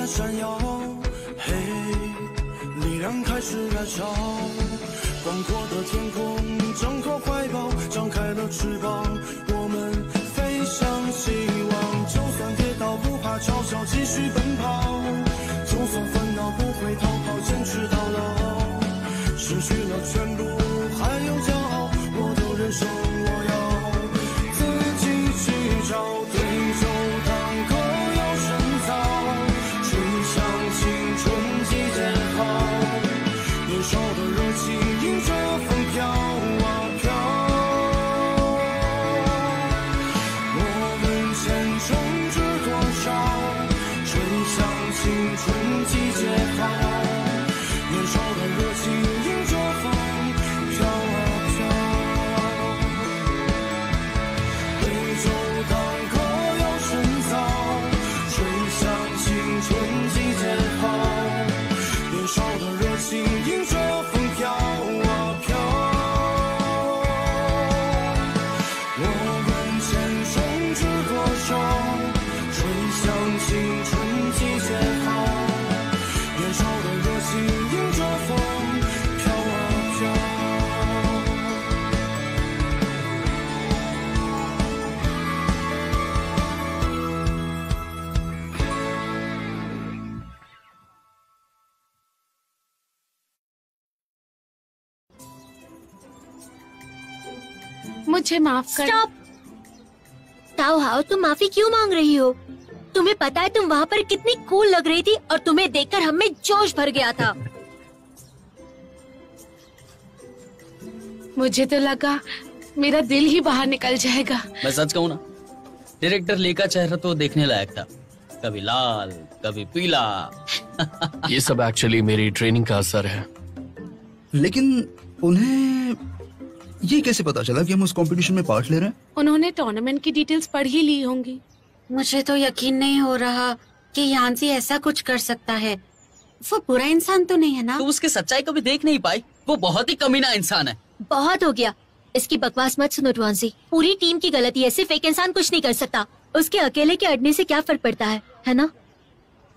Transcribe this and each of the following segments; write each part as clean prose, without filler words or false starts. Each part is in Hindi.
闪耀，嘿，力量开始燃烧，广阔的天空，挣脱怀抱，张开了翅膀，我们飞向希望。就算跌倒不怕嘲笑，继续奔跑，就算烦恼不会逃跑，坚持到老。失去了全部，还有骄傲，我的人生我要自己去找。对酒当歌要深造，吹响青春季节号，年少的热情迎着风飘啊飘。我们前程知多少？吹响青春季节号，年少的热情迎着风飘啊飘。对酒当歌要深造，吹响青春季节号，年少的热情迎着风飘啊飘。我们前程知多少？吹响青春季节号，年少的热情迎着风飘啊飘。मुझे माफ कर। स्टॉप। ताओ हाओ, तुम माफी क्यों मांग रही हो? तुम्हें पता है तुम वहाँ पर कितनी कूल लग रही थी और तुम्हें देखकर हम में जोश भर गया था। मुझे तो लगा मेरा दिल ही बाहर निकल जाएगा। मैं सच कहूँ ना, डायरेक्टर ली का चेहरा तो देखने लायक था, कभी लाल कभी पीला। ये सब एक्चुअली मेरी ट्रेनिंग का असर है। लेकिन उन्हें ये कैसे पता चला कि हम उस कंपटीशन में पार्ट ले रहे हैं? उन्होंने टूर्नामेंट की डिटेल्स पढ़ ही ली होंगी। मुझे तो यकीन नहीं हो रहा कि यांसी ऐसा कुछ कर सकता है। वो बुरा इंसान तो नहीं है ना? तो उसकी सच्चाई कभी देख नहीं पाई। वो बहुत ही कमीना इंसान है। बहुत हो गया, इसकी बकवास मत सुनो ट्वांसी। पूरी टीम की गलती है, सिर्फ एक इंसान कुछ नहीं कर सकता। उसके अकेले के अड़ने से क्या फर्क पड़ता है ना?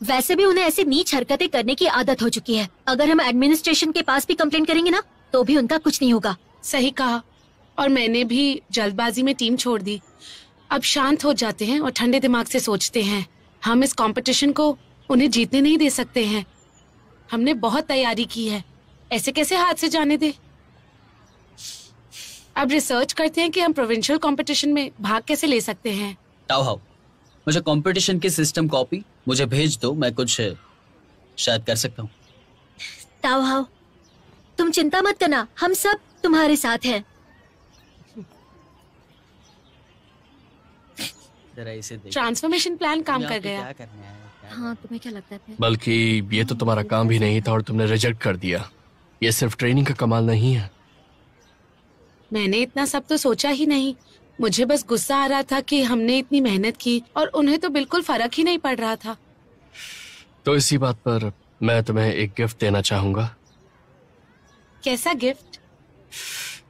वैसे भी उन्हें ऐसी नीच हरकतें करने की आदत हो चुकी है। अगर हम एडमिनिस्ट्रेशन के पास भी कंप्लेंट करेंगे ना, तो भी उनका कुछ नहीं होगा। सही कहा, और मैंने भी जल्दबाजी में टीम छोड़ दी। अब शांत हो जाते हैं और ठंडे दिमाग से सोचते हैं। हम इस कंपटीशन को उन्हें जीतने नहीं दे सकते हैं। हमने बहुत तैयारी की है, ऐसे कैसे हाथ से जाने दे। अब रिसर्च करते हैं कि हम प्रोविंशियल कंपटीशन में भाग कैसे ले सकते हैं। ताओ हाओ, मुझे कंपटीशन की सिस्टम कॉपी मुझे भेज दो, मैं कुछ शायद कर सकता हूँ। ताओ हाओ, तुम चिंता मत करना, हम सब तुम्हारे साथ हैं। ट्रांसफॉर्मेशन प्लान काम कर गया। हाँ, तुम्हें क्या लगता है फिर? बल्कि ये तो तुम्हारा काम भी नहीं था और तुमने रिजेक्ट कर दिया। ये सिर्फ ट्रेनिंग का कमाल नहीं है। मैंने इतना सब तो सोचा ही नहीं। मुझे बस गुस्सा आ रहा था कि हमने इतनी मेहनत की और उन्हें तो बिल्कुल फर्क ही नहीं पड़ रहा था। तो इसी बात पर मैं तुम्हें एक गिफ्ट देना चाहूंगा। कैसा गिफ्ट?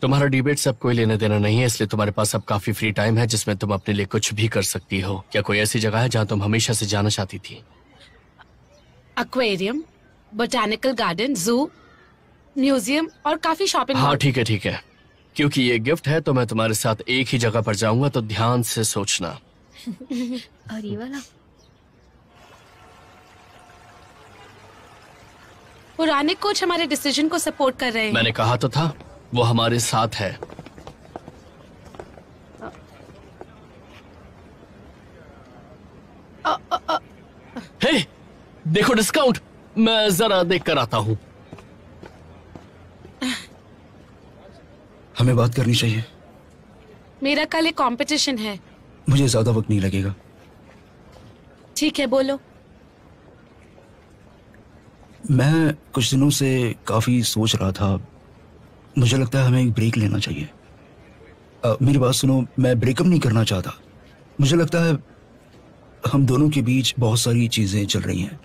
तुम्हारा डिबेट से अब कोई लेने देना नहीं है, इसलिए तुम्हारे पास अब काफी फ्री टाइम है जिसमें तुम अपने लिए कुछ भी कर सकती हो। क्या कोई ऐसी जगह है जहाँ तुम हमेशा से जाना चाहती थी? एक्वेरियम, बोटानिकल गार्डन, जू, म्यूजियम और काफी शॉपिंग। हाँ ठीक है, क्योंकि ये गिफ्ट है तो मैं तुम्हारे साथ एक ही जगह पर जाऊंगा, तो ध्यान से सोचना। और ये वाला? पुराने कोच हमारे डिसीजन को सपोर्ट कर रहे हैं। मैंने कहा तो था, वो हमारे साथ है। हे, देखो डिस्काउंट। मैं जरा देख कर आता हूँ। हमें बात करनी चाहिए। मेरा कल एक कंपटीशन है। मुझे ज्यादा वक्त नहीं लगेगा। ठीक है, बोलो। मैं कुछ दिनों से काफी सोच रहा था, मुझे लगता है हमें एक ब्रेक लेना चाहिए। मेरी बात सुनो, मैं ब्रेकअप नहीं करना चाहता। मुझे लगता है हम दोनों के बीच बहुत सारी चीजें चल रही हैं।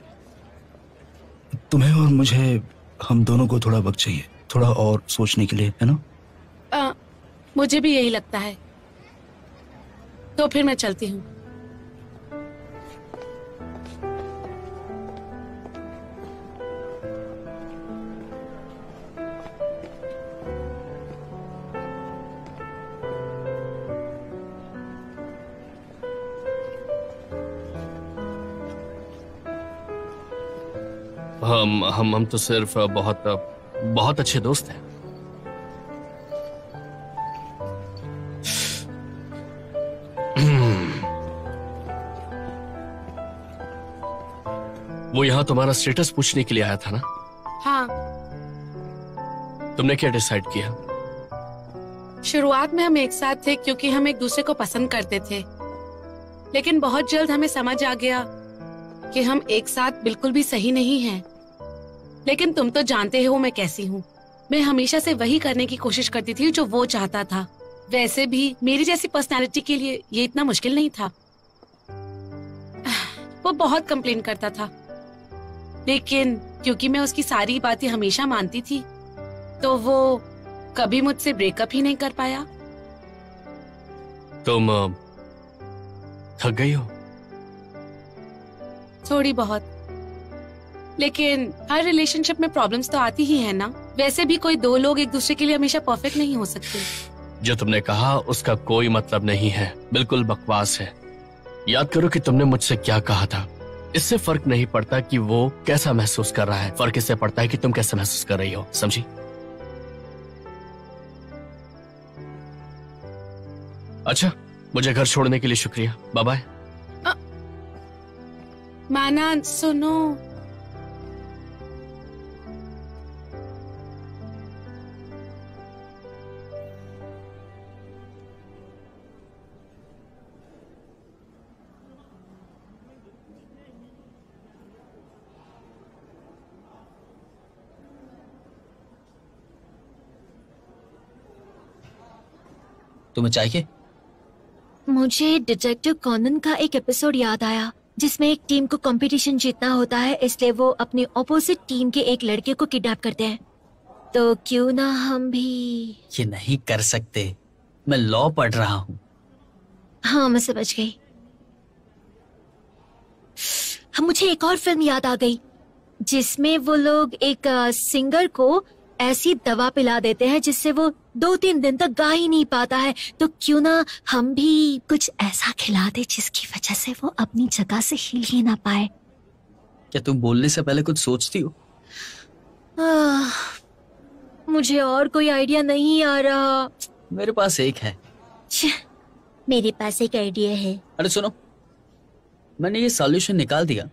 तुम्हें और मुझे, हम दोनों को थोड़ा वक्त चाहिए, थोड़ा और सोचने के लिए, है ना? मुझे भी यही लगता है। तो फिर मैं चलती हूँ। हम तो सिर्फ बहुत बहुत अच्छे दोस्त हैं। वो यहाँ तुम्हारा स्टेटस पूछने के लिए आया था ना? हाँ। तुमने क्या डिसाइड किया? शुरुआत में हम एक साथ थे क्योंकि हम एक दूसरे को पसंद करते थे, लेकिन बहुत जल्द हमें समझ आ गया कि हम एक साथ बिल्कुल भी सही नहीं हैं। लेकिन तुम तो जानते हो मैं कैसी हूँ। मैं हमेशा से वही करने की कोशिश करती थी जो वो चाहता था। वैसे भी मेरी जैसी पर्सनालिटी के लिए ये इतना मुश्किल नहीं था। वो बहुत कंप्लेन करता था, लेकिन क्योंकि मैं उसकी सारी बातें हमेशा मानती थी, तो वो कभी मुझसे ब्रेकअप ही नहीं कर पाया। तुम थक गई हो? थोड़ी बहुत, लेकिन हर रिलेशनशिप में प्रॉब्लम्स तो आती ही है ना। वैसे भी कोई दो लोग एक दूसरे के लिए हमेशा परफेक्ट नहीं हो सकते। जो तुमने कहा उसका कोई मतलब नहीं है, बिल्कुल बकवास है। याद करो कि तुमने मुझसे क्या कहा था। इससे फर्क नहीं पड़ता कि वो कैसा महसूस कर रहा है, फर्क इससे पड़ता है कि तुम कैसे महसूस कर रही हो, समझी? अच्छा, मुझे घर छोड़ने के लिए शुक्रिया, बाय बाय। माना, सुनो। तुम्हें चाहिए? मुझे डिटेक्टिव कॉनन का एक एपिसोड याद आया जिसमें एक टीम को कंपटीशन जीतना होता है, इसलिए वो अपनी ऑपोजिट टीम के एक लड़के को किडनैप करते हैं। तो क्यों ना हम भी। ये नहीं कर सकते, मैं लॉ पढ़ रहा हूँ। हाँ, मैं समझ गई। मुझे एक और फिल्म याद आ गई जिसमें वो लोग एक सिंगर को ऐसी दवा पिला देते हैं जिससे वो 2-3 दिन तक गा ही नहीं पाता है। तो क्यों ना हम भी कुछ ऐसा खिला दे जिसकी वजह से वो अपनी जगह से हिल ही ना पाए। क्या तुम बोलने से पहले कुछ सोचती हो? मुझे और कोई आइडिया नहीं आ रहा। मेरे पास एक है। मेरे पास एक आइडिया है। अरे सुनो, मैंने ये सॉल्यूशन निकाल दिया,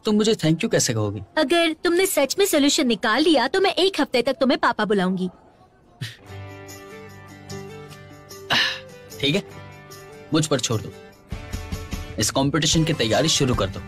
तुम मुझे थैंक यू कैसे कहोगी? अगर तुमने सच में सोल्यूशन निकाल लिया तो मैं 1 हफ्ते तक तुम्हें पापा बुलाऊंगी। ठीक है, मुझ पर छोड़ दो। इस कंपटीशन की तैयारी शुरू कर दो।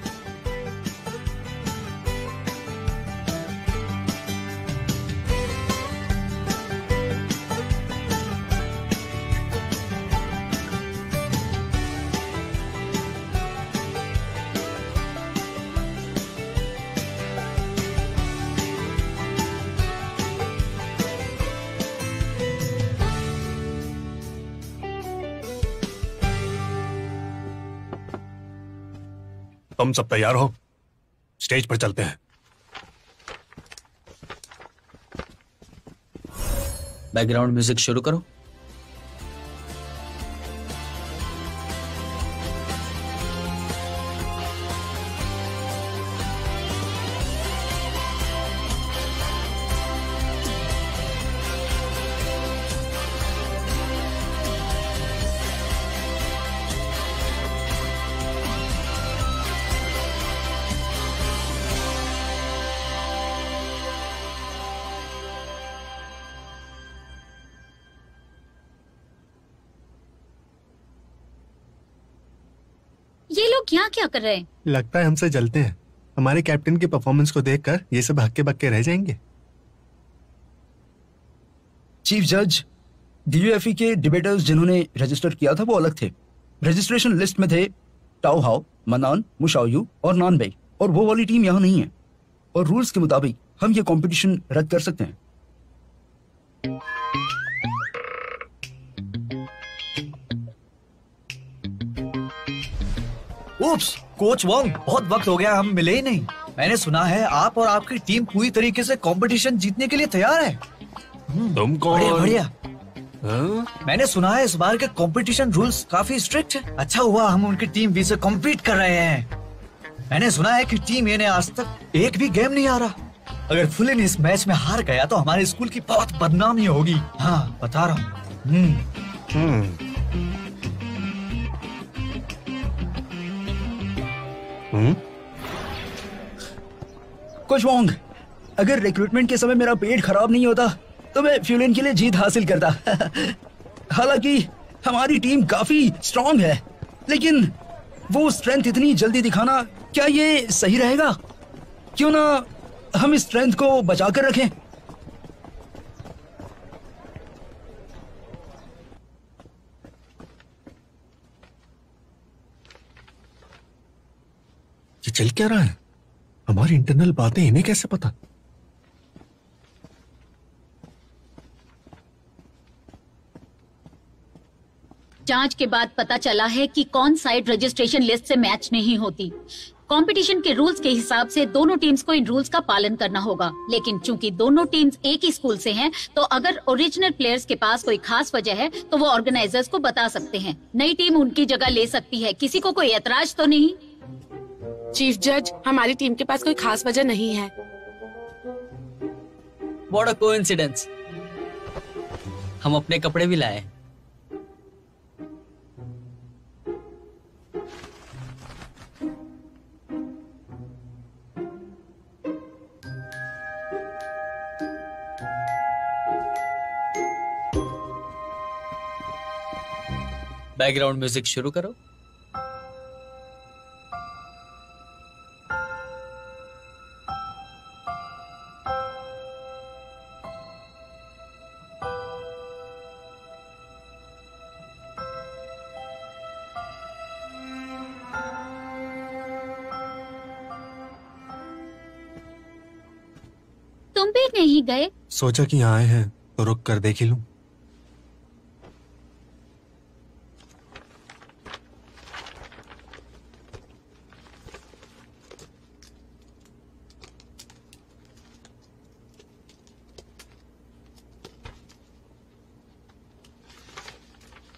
तुम सब तैयार हो? स्टेज पर चलते हैं। बैकग्राउंड म्यूजिक शुरू करो। ये लोग यहाँ क्या कर रहे हैं? लगता है हमसे जलते हैं। हमारे कैप्टन के परफॉर्मेंस को देखकर ये सब हक्के बक्के रह जाएंगे। चीफ जज, DUFE के डिबेटर्स जिन्होंने रजिस्टर किया था वो अलग थे। रजिस्ट्रेशन लिस्ट में थे टाओ हाओ, मनान, मुशाओयू और नानबेई, और वो वाली टीम यहाँ नहीं है। और रूल्स के मुताबिक हम ये कंपटीशन रद्द कर सकते हैं। उप्स, कोच वोंग, बहुत वक्त हो गया, हम मिले ही नहीं। मैंने सुना है आप और आपकी टीम पूरी तरीके से कंपटीशन जीतने के लिए तैयार है। तुम कौन? बढ़िया बढ़िया। मैंने सुना है इस बार के कंपटीशन रूल्स काफी स्ट्रिक्ट है। अच्छा हुआ हम उनकी टीम भी से कम्पीट कर रहे हैं। मैंने सुना है कि टीम ए ने आज तक एक भी गेम नहीं हारा। अगर फुलिन इस मैच में हार गया तो हमारे स्कूल की बहुत बदनामी होगी। हाँ, बता रहा हूँ। कोच वोंग, अगर रिक्रूटमेंट के समय मेरा पेट खराब नहीं होता तो मैं फ्यूलिन के लिए जीत हासिल करता। हालांकि हमारी टीम काफी स्ट्रांग है, लेकिन वो स्ट्रेंथ इतनी जल्दी दिखाना क्या ये सही रहेगा? क्यों ना हम इस स्ट्रेंथ को बचा कर रखें? ये चल क्या रहा है? हमारी इंटरनल बातें इन्हें कैसे पता? जांच के बाद पता चला है कि कौन साइड रजिस्ट्रेशन लिस्ट से मैच नहीं होती। कंपटीशन के रूल्स के हिसाब से दोनों टीम्स को इन रूल्स का पालन करना होगा, लेकिन चूंकि दोनों टीम्स एक ही स्कूल से हैं, तो अगर ओरिजिनल प्लेयर्स के पास कोई खास वजह है तो वो ऑर्गेनाइजर्स को बता सकते हैं। नई टीम उनकी जगह ले सकती है। किसी को कोई ऐतराज तो नहीं? चीफ जज, हमारी टीम के पास कोई खास वजह नहीं है। What a coincidence. हम अपने कपड़े भी लाए। बैकग्राउंड म्यूजिक शुरू करो। तुम भी नहीं गए? सोचा कि यहाँ आए हैं तो रुक कर देख ही लूं।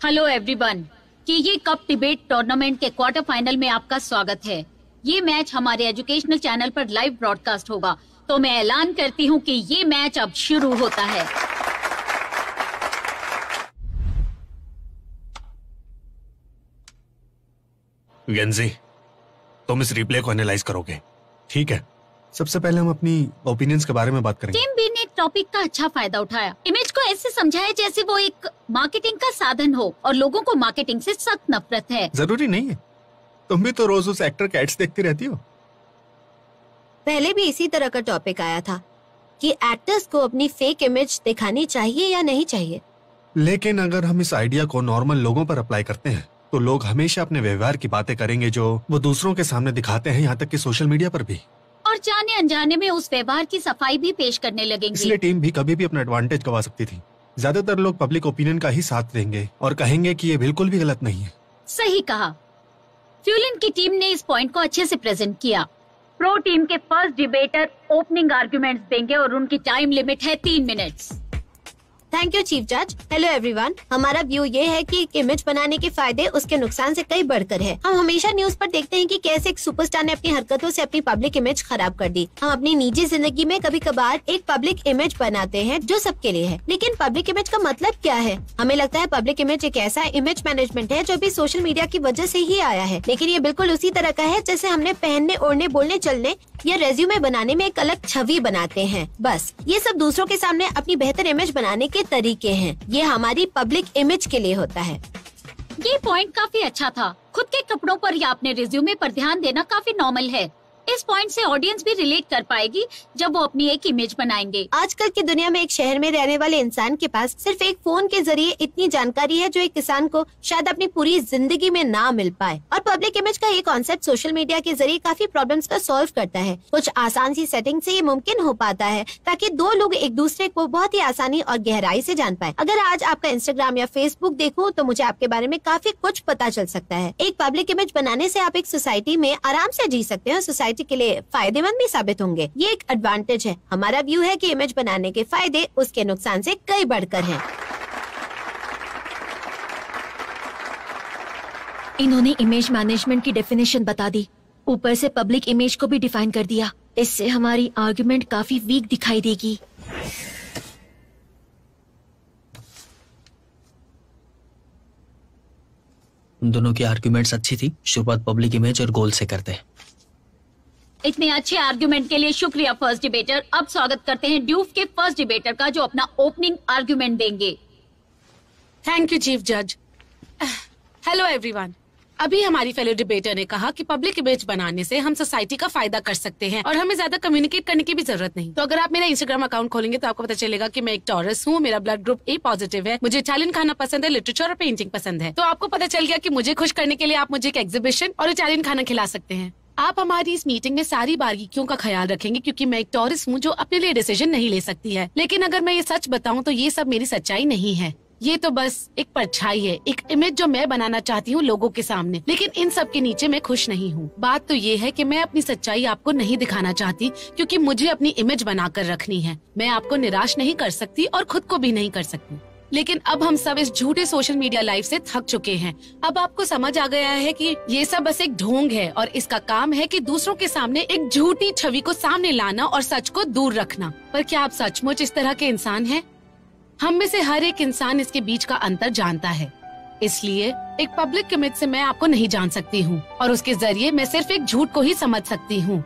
हेलो एवरीवन, कि ये कप डिबेट टूर्नामेंट के क्वार्टर फाइनल में आपका स्वागत है। ये मैच हमारे एजुकेशनल चैनल पर लाइव ब्रॉडकास्ट होगा, तो मैं ऐलान करती हूँ कि ये मैच अब शुरू होता है। गेंजी, तुम इस रिप्ले को एनालाइज करोगे, ठीक है? सबसे पहले हम अपनी ओपिनियंस के बारे में बात करेंगे। टीम बी ने टॉपिक का अच्छा फायदा उठाया। इमेज को ऐसे समझाया जैसे वो एक मार्केटिंग का साधन हो, और लोगों को मार्केटिंग से सख्त नफरत है। जरूरी नहीं है, तुम भी तो रोज उस एक्टर के एड्स देखती रहती हो। पहले भी इसी तरह का टॉपिक आया था कि एक्टर्स को अपनी फेक इमेज दिखानी चाहिए या नहीं चाहिए। लेकिन अगर हम इस आइडिया को नॉर्मल लोगों पर अप्लाई करते हैं तो लोग हमेशा अपने व्यवहार की बातें करेंगे जो वो दूसरों के सामने दिखाते हैं, यहाँ तक कि सोशल मीडिया पर भी। और जाने अनजाने में उस व्यवहार की सफाई भी पेश करने लगेंगे। इसलिए टीम भी कभी भी अपना एडवांटेज गवा सकती थी। ज्यादातर लोग पब्लिक ओपिनियन का ही साथ देंगे और कहेंगे कि ये बिल्कुल भी गलत नहीं है। सही कहा। फ्यूलिन की टीम ने इस पॉइंट को अच्छे से प्रेजेंट किया। प्रो टीम के फर्स्ट डिबेटर ओपनिंग आर्गुमेंट्स देंगे और उनकी टाइम लिमिट है 3 मिनट्स। थैंक यू चीफ जज। हेलो एवरीवन, हमारा व्यू ये है कि इमेज बनाने के फायदे उसके नुकसान से कई बढ़कर है। हम हमेशा न्यूज पर देखते हैं कि कैसे एक सुपरस्टार ने अपनी हरकतों से अपनी पब्लिक इमेज खराब कर दी। हम अपनी निजी जिंदगी में कभी कभार एक पब्लिक इमेज बनाते हैं जो सबके लिए है, लेकिन पब्लिक इमेज का मतलब क्या है? हमें लगता है पब्लिक इमेज एक ऐसा इमेज मैनेजमेंट है जो भी सोशल मीडिया की वजह से ही आया है, लेकिन ये बिल्कुल उसी तरह का है जैसे हमने पहनने, ओढ़ने, बोलने, चलने या रेज्यूमे बनाने में एक अलग छवि बनाते हैं। बस ये सब दूसरों के सामने अपनी बेहतर इमेज बनाने के तरीके हैं। ये हमारी पब्लिक इमेज के लिए होता है। ये पॉइंट काफी अच्छा था। खुद के कपड़ों पर या अपने रिज्यूमे पर ध्यान देना काफी नॉर्मल है। इस पॉइंट से ऑडियंस भी रिलेट कर पाएगी जब वो अपनी एक इमेज बनाएंगे। आजकल की दुनिया में एक शहर में रहने वाले इंसान के पास सिर्फ एक फोन के जरिए इतनी जानकारी है जो एक किसान को शायद अपनी पूरी जिंदगी में ना मिल पाए। और पब्लिक इमेज का ये कॉन्सेप्ट सोशल मीडिया के जरिए काफी प्रॉब्लम्स को सॉल्व करता है। कुछ आसान सी सेटिंग से ये मुमकिन हो पाता है ताकि दो लोग एक दूसरे को बहुत ही आसानी और गहराई से जान पाए। अगर आज आपका इंस्टाग्राम या फेसबुक देखूं तो मुझे आपके बारे में काफी कुछ पता चल सकता है। एक पब्लिक इमेज बनाने से आप एक सोसाइटी में आराम से जी सकते हैं और सोसाइटी के लिए फायदेमंद भी साबित होंगे। ये एक एडवांटेज है। हमारा व्यू है कि इमेज बनाने के फायदे उसके नुकसान से कई बढ़कर हैं। इन्होंने इमेज मैनेजमेंट की डेफिनेशन बता दी। ऊपर से पब्लिक इमेज को भी डिफाइन कर दिया। इससे हमारी आर्गुमेंट काफी वीक दिखाई देगी। उन दोनों की आर्ग्यूमेंट्स अच्छी थी। शुरुआत पब्लिक इमेज और गोल से करते हैं। इतने अच्छे आर्ग्यूमेंट के लिए शुक्रिया फर्स्ट डिबेटर। अब स्वागत करते हैं ड्यूफ के फर्स्ट डिबेटर का, जो अपना ओपनिंग आर्ग्यूमेंट देंगे। थैंक यू चीफ जज। Hello everyone. अभी हमारी फेलो डिबेटर ने कहा कि पब्लिक इमेज बनाने से हम सोसाइटी का फायदा कर सकते हैं और हमें ज्यादा कम्युनिकेट करने की भी जरूरत नहीं। तो अगर आप मेरा इंस्टाग्राम अकाउंट खोलेंगे तो आपको पता चलेगा कि मैं एक टॉरस हूँ, मेरा ब्लड ग्रुप ए पॉजिटिव है, मुझे इटालियन खाना पसंद है, लिटरेचर और पेंटिंग पसंद है। तो आपको पता चल गया कि मुझे खुश करने के लिए आप मुझे एक एग्जीबिशन और इटालियन खाना खिला सकते हैं। आप हमारी इस मीटिंग में सारी बारीकियों का ख्याल रखेंगे क्योंकि मैं एक टॉरस हूँ जो अपने लिए डिसीजन नहीं ले सकती है। लेकिन अगर मैं ये सच बताऊँ तो ये सब मेरी सच्चाई नहीं है। ये तो बस एक परछाई है, एक इमेज जो मैं बनाना चाहती हूँ लोगों के सामने। लेकिन इन सब के नीचे मैं खुश नहीं हूँ। बात तो ये है कि मैं अपनी सच्चाई आपको नहीं दिखाना चाहती क्योंकि मुझे अपनी इमेज बनाकर रखनी है। मैं आपको निराश नहीं कर सकती और खुद को भी नहीं कर सकती। लेकिन अब हम सब इस झूठे सोशल मीडिया लाइफ से थक चुके हैं। अब आपको समझ आ गया है कि ये सब बस एक ढोंग है और इसका काम है कि दूसरों के सामने एक झूठी छवि को सामने लाना और सच को दूर रखना। पर क्या आप सचमुच इस तरह के इंसान हैं? हम में से हर एक इंसान इसके बीच का अंतर जानता है। इसलिए एक पब्लिक इमेज से मैं आपको नहीं जान सकती हूँ और उसके जरिए मैं सिर्फ एक झूठ को ही समझ सकती हूँ।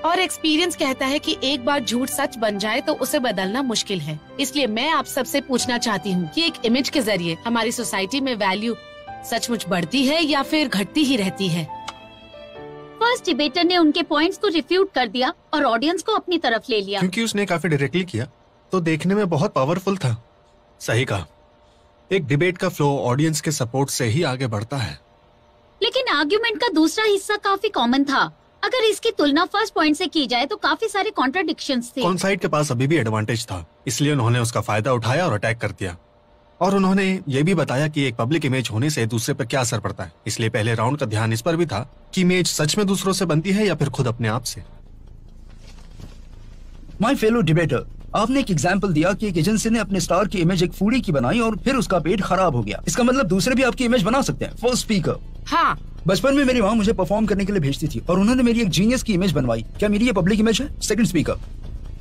और एक्सपीरियंस कहता है कि एक बार झूठ सच बन जाए तो उसे बदलना मुश्किल है। इसलिए मैं आप सबसे पूछना चाहती हूँ कि एक इमेज के जरिए हमारी सोसाइटी में वैल्यू सचमुच बढ़ती है या फिर घटती ही रहती है? फर्स्ट डिबेटर ने उनके पॉइंट्स को रिफ्यूट कर दिया और ऑडियंस को अपनी तरफ ले लिया। क्योंकि उसने काफी डायरेक्टली किया तो देखने में बहुत पावरफुल था। सही कहा, एक डिबेट का फ्लो ऑडियंस के सपोर्ट से ही आगे बढ़ता है। लेकिन आर्ग्यूमेंट का दूसरा हिस्सा काफी कॉमन था। अगर इसकी तुलना फर्स्ट पॉइंट से की जाए तो काफी सारे कॉन्ट्राडिक्शंस थे। कौन साइड के पास अभी भी एडवांटेज था, इसलिए उन्होंने उसका फायदा उठाया और अटैक कर दिया। और उन्होंने ये भी बताया कि एक पब्लिक इमेज होने से दूसरे पर क्या असर पड़ता है। इसलिए पहले राउंड का ध्यान इस पर भी था कि इमेज सच में दूसरों से बनती है या फिर खुद अपने आप से। माय फेलो डिबेटर, आपने एक एग्जाम्पल दिया कि एक एजेंसी ने अपने स्टार की इमेज एक फूडी की बनाई और फिर उसका पेट खराब हो गया। इसका मतलब दूसरे भी आपकी इमेज बना सकते हैं। फर्स्ट स्पीकर, हाँ, बचपन में मेरी माँ मुझे परफॉर्म करने के लिए भेजती थी और उन्होंने मेरी एक जीनियस की इमेज बनवाई। क्या मेरी ये पब्लिक इमेज है? सेकंड स्पीकर,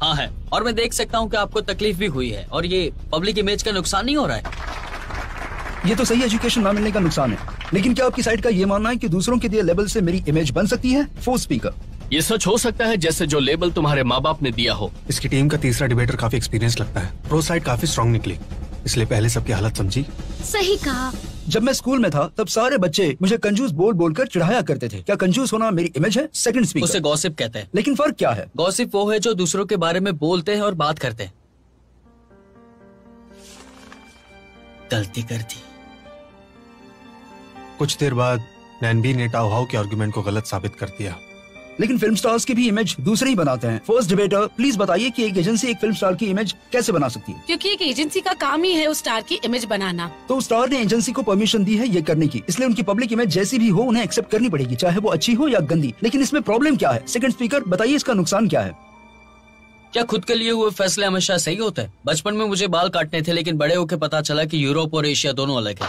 हाँ है, और मैं देख सकता हूँ कि आपको तकलीफ भी हुई है और ये पब्लिक इमेज का नुकसान नहीं हो रहा है। ये तो सही एजुकेशन ना मिलने का नुकसान है। लेकिन क्या आपकी साइड का ये मानना है कि दूसरों के दिए लेबल से मेरी इमेज बन सकती है? फोर्थ स्पीकर, ये सच हो सकता है जैसे जो लेबल तुम्हारे माँ बाप ने दिया हो। इसकी टीम का तीसरा डिबेटर काफी एक्सपीरियंस लगता है। प्रो साइड काफी स्ट्रांग निकली, इसलिए पहले सबकी हालत समझी। सही कहा। जब मैं स्कूल में था तब सारे बच्चे मुझे कंजूस बोल बोलकर चिढ़ाया करते थे। क्या कंजूस होना मेरी इमेज है? सेकंड स्पीकर, उसे गॉसिप कहते हैं। लेकिन फर्क क्या है? गॉसिप वो है जो दूसरों के बारे में बोलते हैं और बात करते हैं। गलती कर दी। कुछ देर बाद नैनबी ने टाओहाउ के आर्गुमेंट को गलत साबित कर दिया। लेकिन फिल्म स्टार्स की भी इमेज दूसरे ही बनाते हैं। फर्स्ट डिबेटर, प्लीज बताइए कि एक एजेंसी एक फिल्म स्टार की इमेज कैसे बना सकती है? क्योंकि एक एजेंसी का काम ही है उस स्टार की इमेज बनाना। तो स्टार ने एजेंसी को परमिशन दी है ये करने की, इसलिए उनकी पब्लिक इमेज जैसी भी हो उन्हें एक्सेप्ट करनी पड़ेगी, चाहे वो अच्छी हो या गंदी। लेकिन इसमें प्रॉब्लम क्या है? सेकंड स्पीकर, बताइए इसका नुकसान क्या है? क्या खुद के लिए हुए फैसले हमेशा सही होते हैं? बचपन में मुझे बाल काटने थे, लेकिन बड़े होकर पता चला कि यूरोप और एशिया दोनों अलग है।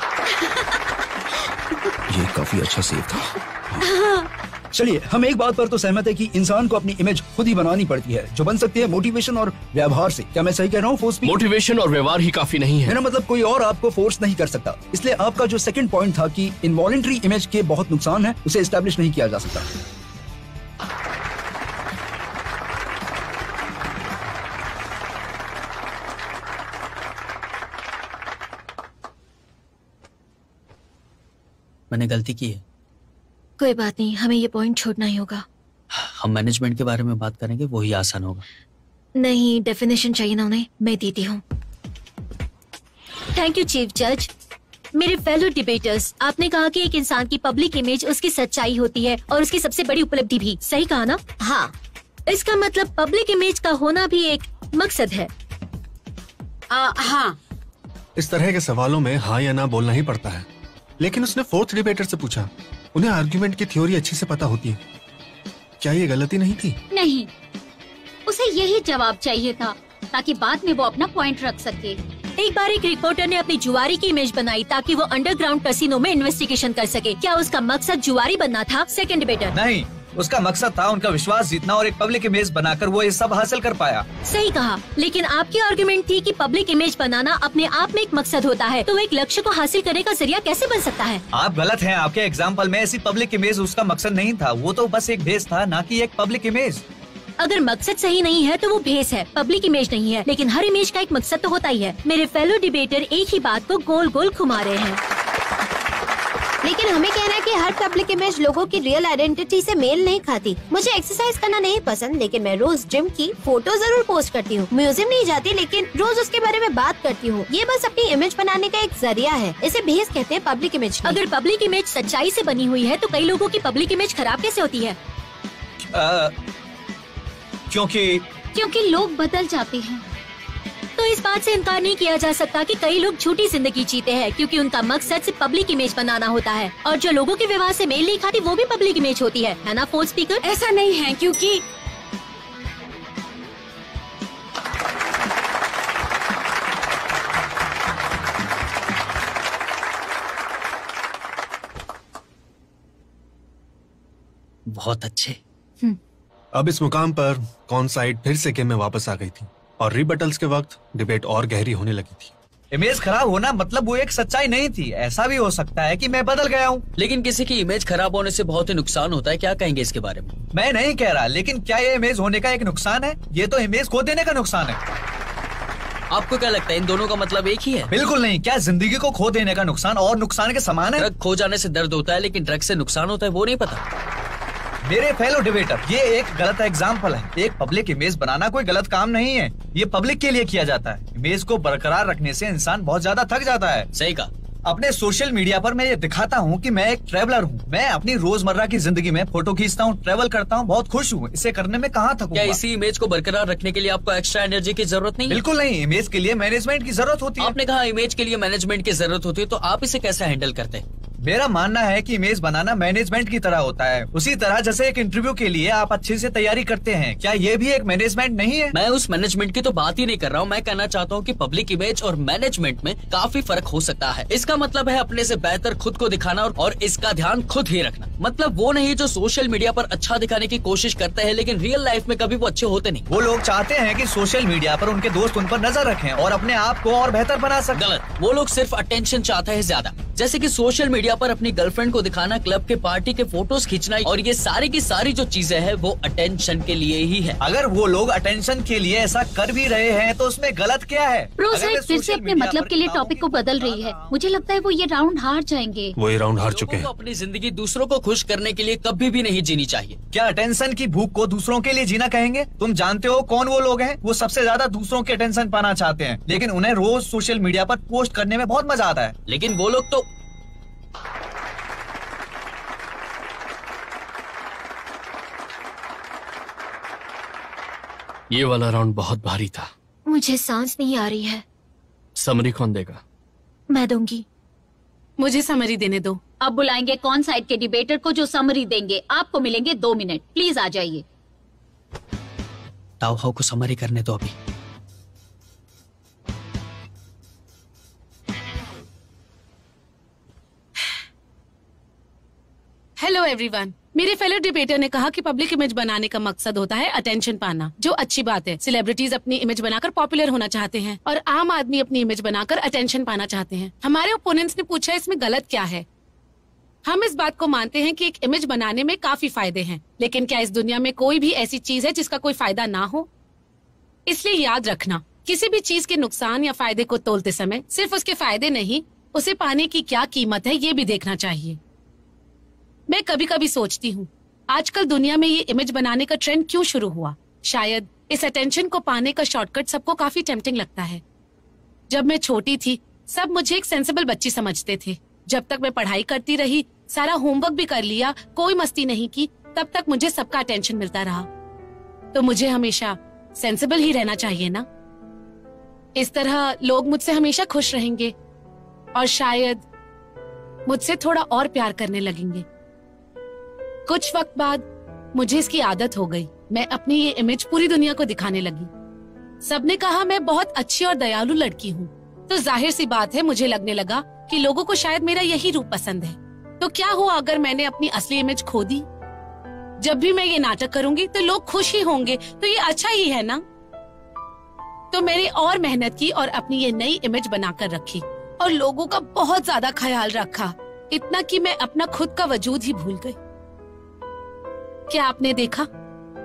ये काफी अच्छा सेव था। चलिए, हम एक बात पर तो सहमत है कि इंसान को अपनी इमेज खुद ही बनानी पड़ती है, जो बन सकती है मोटिवेशन और व्यवहार से। क्या मैं सही कह रहा हूँ? मोटिवेशन और व्यवहार ही काफी नहीं है। मेरा मतलब कोई और आपको फोर्स नहीं कर सकता। इसलिए आपका जो सेकंड पॉइंट था कि इनवॉलंटरी इमेज के बहुत नुकसान है, उसे एस्टैब्लिश नहीं किया जा सकता। मैंने गलती की है। कोई बात नहीं, हमें ये पॉइंट छोड़ना ही होगा। हम मैनेजमेंट के बारे में बात करेंगे, वही आसान होगा। नहीं, डेफिनेशन चाहिए ना उन्हें, मैं देती हूँ। थैंक यू चीफ जज। मेरे फेलो डिबेटर्स, आपने कहा कि एक इंसान की पब्लिक इमेज उसकी सच्चाई होती है और उसकी सबसे बड़ी उपलब्धि भी। सही कहा ना? हाँ। इसका मतलब पब्लिक इमेज का होना भी एक मकसद है। हाँ। इस तरह के सवालों में हाँ या ना बोलना ही पड़ता है। लेकिन उसने फोर्थ डिबेटर से पूछा, उन्हें आर्गुमेंट की थ्योरी अच्छे से पता होती है। क्या ये गलती नहीं थी? नहीं, उसे यही जवाब चाहिए था ताकि बाद में वो अपना पॉइंट रख सके। एक बार एक रिपोर्टर ने अपनी जुआरी की इमेज बनाई ताकि वो अंडरग्राउंड कैसीनो में इन्वेस्टिगेशन कर सके। क्या उसका मकसद जुआरी बनना था? Second debater. नहीं, उसका मकसद था उनका विश्वास जीतना और एक पब्लिक इमेज बनाकर वो ये सब हासिल कर पाया। सही कहा, लेकिन आपकी आर्गुमेंट थी कि पब्लिक इमेज बनाना अपने आप में एक मकसद होता है, तो एक लक्ष्य को हासिल करने का जरिया कैसे बन सकता है? आप गलत हैं। आपके एग्जाम्पल में ऐसी पब्लिक इमेज उसका मकसद नहीं था, वो तो बस एक भेस था, ना कि एक पब्लिक इमेज। अगर मकसद सही नहीं है तो वो भेस है, पब्लिक इमेज नहीं है। लेकिन हर इमेज का एक मकसद तो होता ही है। मेरे फेलो डिबेटर एक ही बात को गोल गोल घुमा रहे हैं। लेकिन हमें कहना है कि हर पब्लिक इमेज लोगों की रियल आइडेंटिटी से मेल नहीं खाती। मुझे एक्सरसाइज करना नहीं पसंद, लेकिन मैं रोज जिम की फोटो जरूर पोस्ट करती हूँ। म्यूजियम नहीं जाती, लेकिन रोज उसके बारे में बात करती हूँ। ये बस अपनी इमेज बनाने का एक जरिया है। इसे भेस कहते हैं, पब्लिक इमेज। अगर पब्लिक इमेज सच्चाई से बनी हुई है तो कई लोगों की पब्लिक इमेज खराब कैसे होती है? क्योंकि लोग बदल जाते हैं। तो इस बात से इनकार नहीं किया जा सकता कि कई लोग झूठी जिंदगी जीते हैं क्योंकि उनका मकसद सिर्फ पब्लिक इमेज बनाना होता है, और जो लोगों के व्यवहार से मेल नहीं खाती वो भी पब्लिक इमेज होती है ना फोन स्पीकर? ऐसा नहीं है, क्योंकि बहुत अच्छे। अब इस मुकाम पर कौन साइड फिर से गेम में वापस आ गई थी और रिबटल्स के वक्त डिबेट और गहरी होने लगी थी। इमेज खराब होना मतलब वो एक सच्चाई नहीं थी। ऐसा भी हो सकता है कि मैं बदल गया हूँ। लेकिन किसी की इमेज खराब होने से बहुत ही नुकसान होता है। क्या कहेंगे इसके बारे में? मैं नहीं कह रहा, लेकिन क्या ये इमेज होने का एक नुकसान है? ये तो इमेज खो देने का नुकसान है। आपको क्या लगता है, इन दोनों का मतलब एक ही है? बिल्कुल नहीं। क्या जिंदगी को खो देने का नुकसान और नुकसान के समान है? ड्रग खो जाने से दर्द होता है, लेकिन ड्रग से नुकसान होता है वो नहीं पता। मेरे फेलो डिबेटर, ये एक गलत एग्जाम्पल है। एक पब्लिक इमेज बनाना कोई गलत काम नहीं है। ये पब्लिक के लिए किया जाता है। इमेज को बरकरार रखने से इंसान बहुत ज्यादा थक जाता है। सही कहा। अपने सोशल मीडिया पर मैं ये दिखाता हूँ कि मैं एक ट्रैवलर हूँ। मैं अपनी रोजमर्रा की जिंदगी में फोटो खींचता हूँ, ट्रैवल करता हूँ, बहुत खुश हूँ। इसे करने में कहाँ थकूंगा? क्या इसी इमेज को बरकरार रखने के लिए आपको एक्स्ट्रा एनर्जी की जरूरत नहीं? बिल्कुल नहीं। इमेज के लिए मैनेजमेंट की जरूरत होती है। आपने कहा इमेज के लिए मैनेजमेंट की जरूरत होती है, तो आप इसे कैसे हैंडल करते हैं? मेरा मानना है कि इमेज बनाना मैनेजमेंट की तरह होता है। उसी तरह जैसे एक इंटरव्यू के लिए आप अच्छे से तैयारी करते हैं, क्या ये भी एक मैनेजमेंट नहीं है? मैं उस मैनेजमेंट की तो बात ही नहीं कर रहा हूँ। मैं कहना चाहता हूँ कि पब्लिक इमेज और मैनेजमेंट में काफी फर्क हो सकता है। इसका मतलब है अपने से बेहतर खुद को दिखाना और इसका ध्यान खुद ही रखना। मतलब वो नहीं जो सोशल मीडिया पर अच्छा दिखाने की कोशिश करते हैं, लेकिन रियल लाइफ में कभी वो अच्छे होते नहीं। वो लोग चाहते हैं कि सोशल मीडिया पर उनके दोस्त उन पर नजर रखें और अपने आप को और बेहतर बना सकें। गलत। वो लोग सिर्फ अटेंशन चाहते हैं ज्यादा, जैसे कि सोशल मीडिया पर अपनी गर्लफ्रेंड को दिखाना, क्लब के पार्टी के फोटोज खींचना, और ये सारी की सारी जो चीजें हैं वो अटेंशन के लिए ही है। अगर वो लोग अटेंशन के लिए ऐसा कर भी रहे हैं तो उसमें गलत क्या है? प्रो साइड फिर से अपने मतलब के लिए टॉपिक को बदल रही है। मुझे लगता है वो ये राउंड हार जाएंगे। वो ये राउंड हार चुके हैं। अपनी जिंदगी दूसरों को खुश करने के लिए कभी भी नहीं जीनी चाहिए। क्या अटेंशन की भूख को दूसरों के लिए जीना कहेंगे? तुम जानते हो कौन वो लोग हैं? वो सबसे ज्यादा दूसरों के अटेंशन पाना चाहते हैं, लेकिन उन्हें रोज सोशल मीडिया पर पोस्ट करने में बहुत मजा आता है। लेकिन वो लोग तो ये वाला राउंड बहुत भारी था। मुझे सांस नहीं आ रही है। समरी कौन देगा? मैं दूंगी। मुझे समरी देने दो। अब बुलाएंगे कौन साइड के डिबेटर को जो समरी देंगे। आपको मिलेंगे 2 मिनट। प्लीज आ जाइए। ताऊ हाउ को समरी करने दो अभी। Hello everyone. मेरे फेलो डिबेटर ने कहा कि पब्लिक इमेज बनाने का मकसद होता है अटेंशन पाना, जो अच्छी बात है। सेलिब्रिटीज अपनी इमेज बनाकर पॉपुलर होना चाहते हैं और आम आदमी अपनी इमेज बनाकर अटेंशन पाना चाहते हैं। हमारे ओपोनेंट्स ने पूछा इसमें गलत क्या है। हम इस बात को मानते हैं कि एक इमेज बनाने में काफी फायदे हैं, लेकिन क्या इस दुनिया में कोई भी ऐसी चीज है जिसका कोई फायदा ना हो? इसलिए याद रखना, किसी भी चीज के नुकसान या फायदे को तोलते समय सिर्फ उसके फायदे नहीं, उसे पाने की क्या कीमत है ये भी देखना चाहिए। मैं कभी कभी सोचती हूँ आजकल दुनिया में ये इमेज बनाने का ट्रेंड क्यों शुरू हुआ। शायद इस अटेंशन को पाने का शॉर्टकट सबको काफी टेम्पटिंग लगता है। जब मैं छोटी थी सब मुझे एक सेंसिबल बच्ची समझते थे। जब तक मैं पढ़ाई करती रही, सारा होमवर्क भी कर लिया, कोई मस्ती नहीं की, तब तक मुझे सबका अटेंशन मिलता रहा। तो मुझे हमेशा सेंसिबल ही रहना चाहिए ना। इस तरह लोग मुझसे हमेशा खुश रहेंगे और शायद मुझसे थोड़ा और प्यार करने लगेंगे। कुछ वक्त बाद मुझे इसकी आदत हो गई। मैं अपनी ये इमेज पूरी दुनिया को दिखाने लगी। सबने कहा मैं बहुत अच्छी और दयालु लड़की हूँ, तो जाहिर सी बात है मुझे लगने लगा कि लोगों को शायद मेरा यही रूप पसंद है। तो क्या हुआ अगर मैंने अपनी असली इमेज खो दी? जब भी मैं ये नाटक करूंगी तो लोग खुश ही होंगे, तो ये अच्छा ही है ना। तो मैंने और मेहनत की और अपनी ये नई इमेज बनाकर रखी और लोगों का बहुत ज्यादा ख्याल रखा, इतना कि मैं अपना खुद का वजूद ही भूल गई। क्या आपने देखा,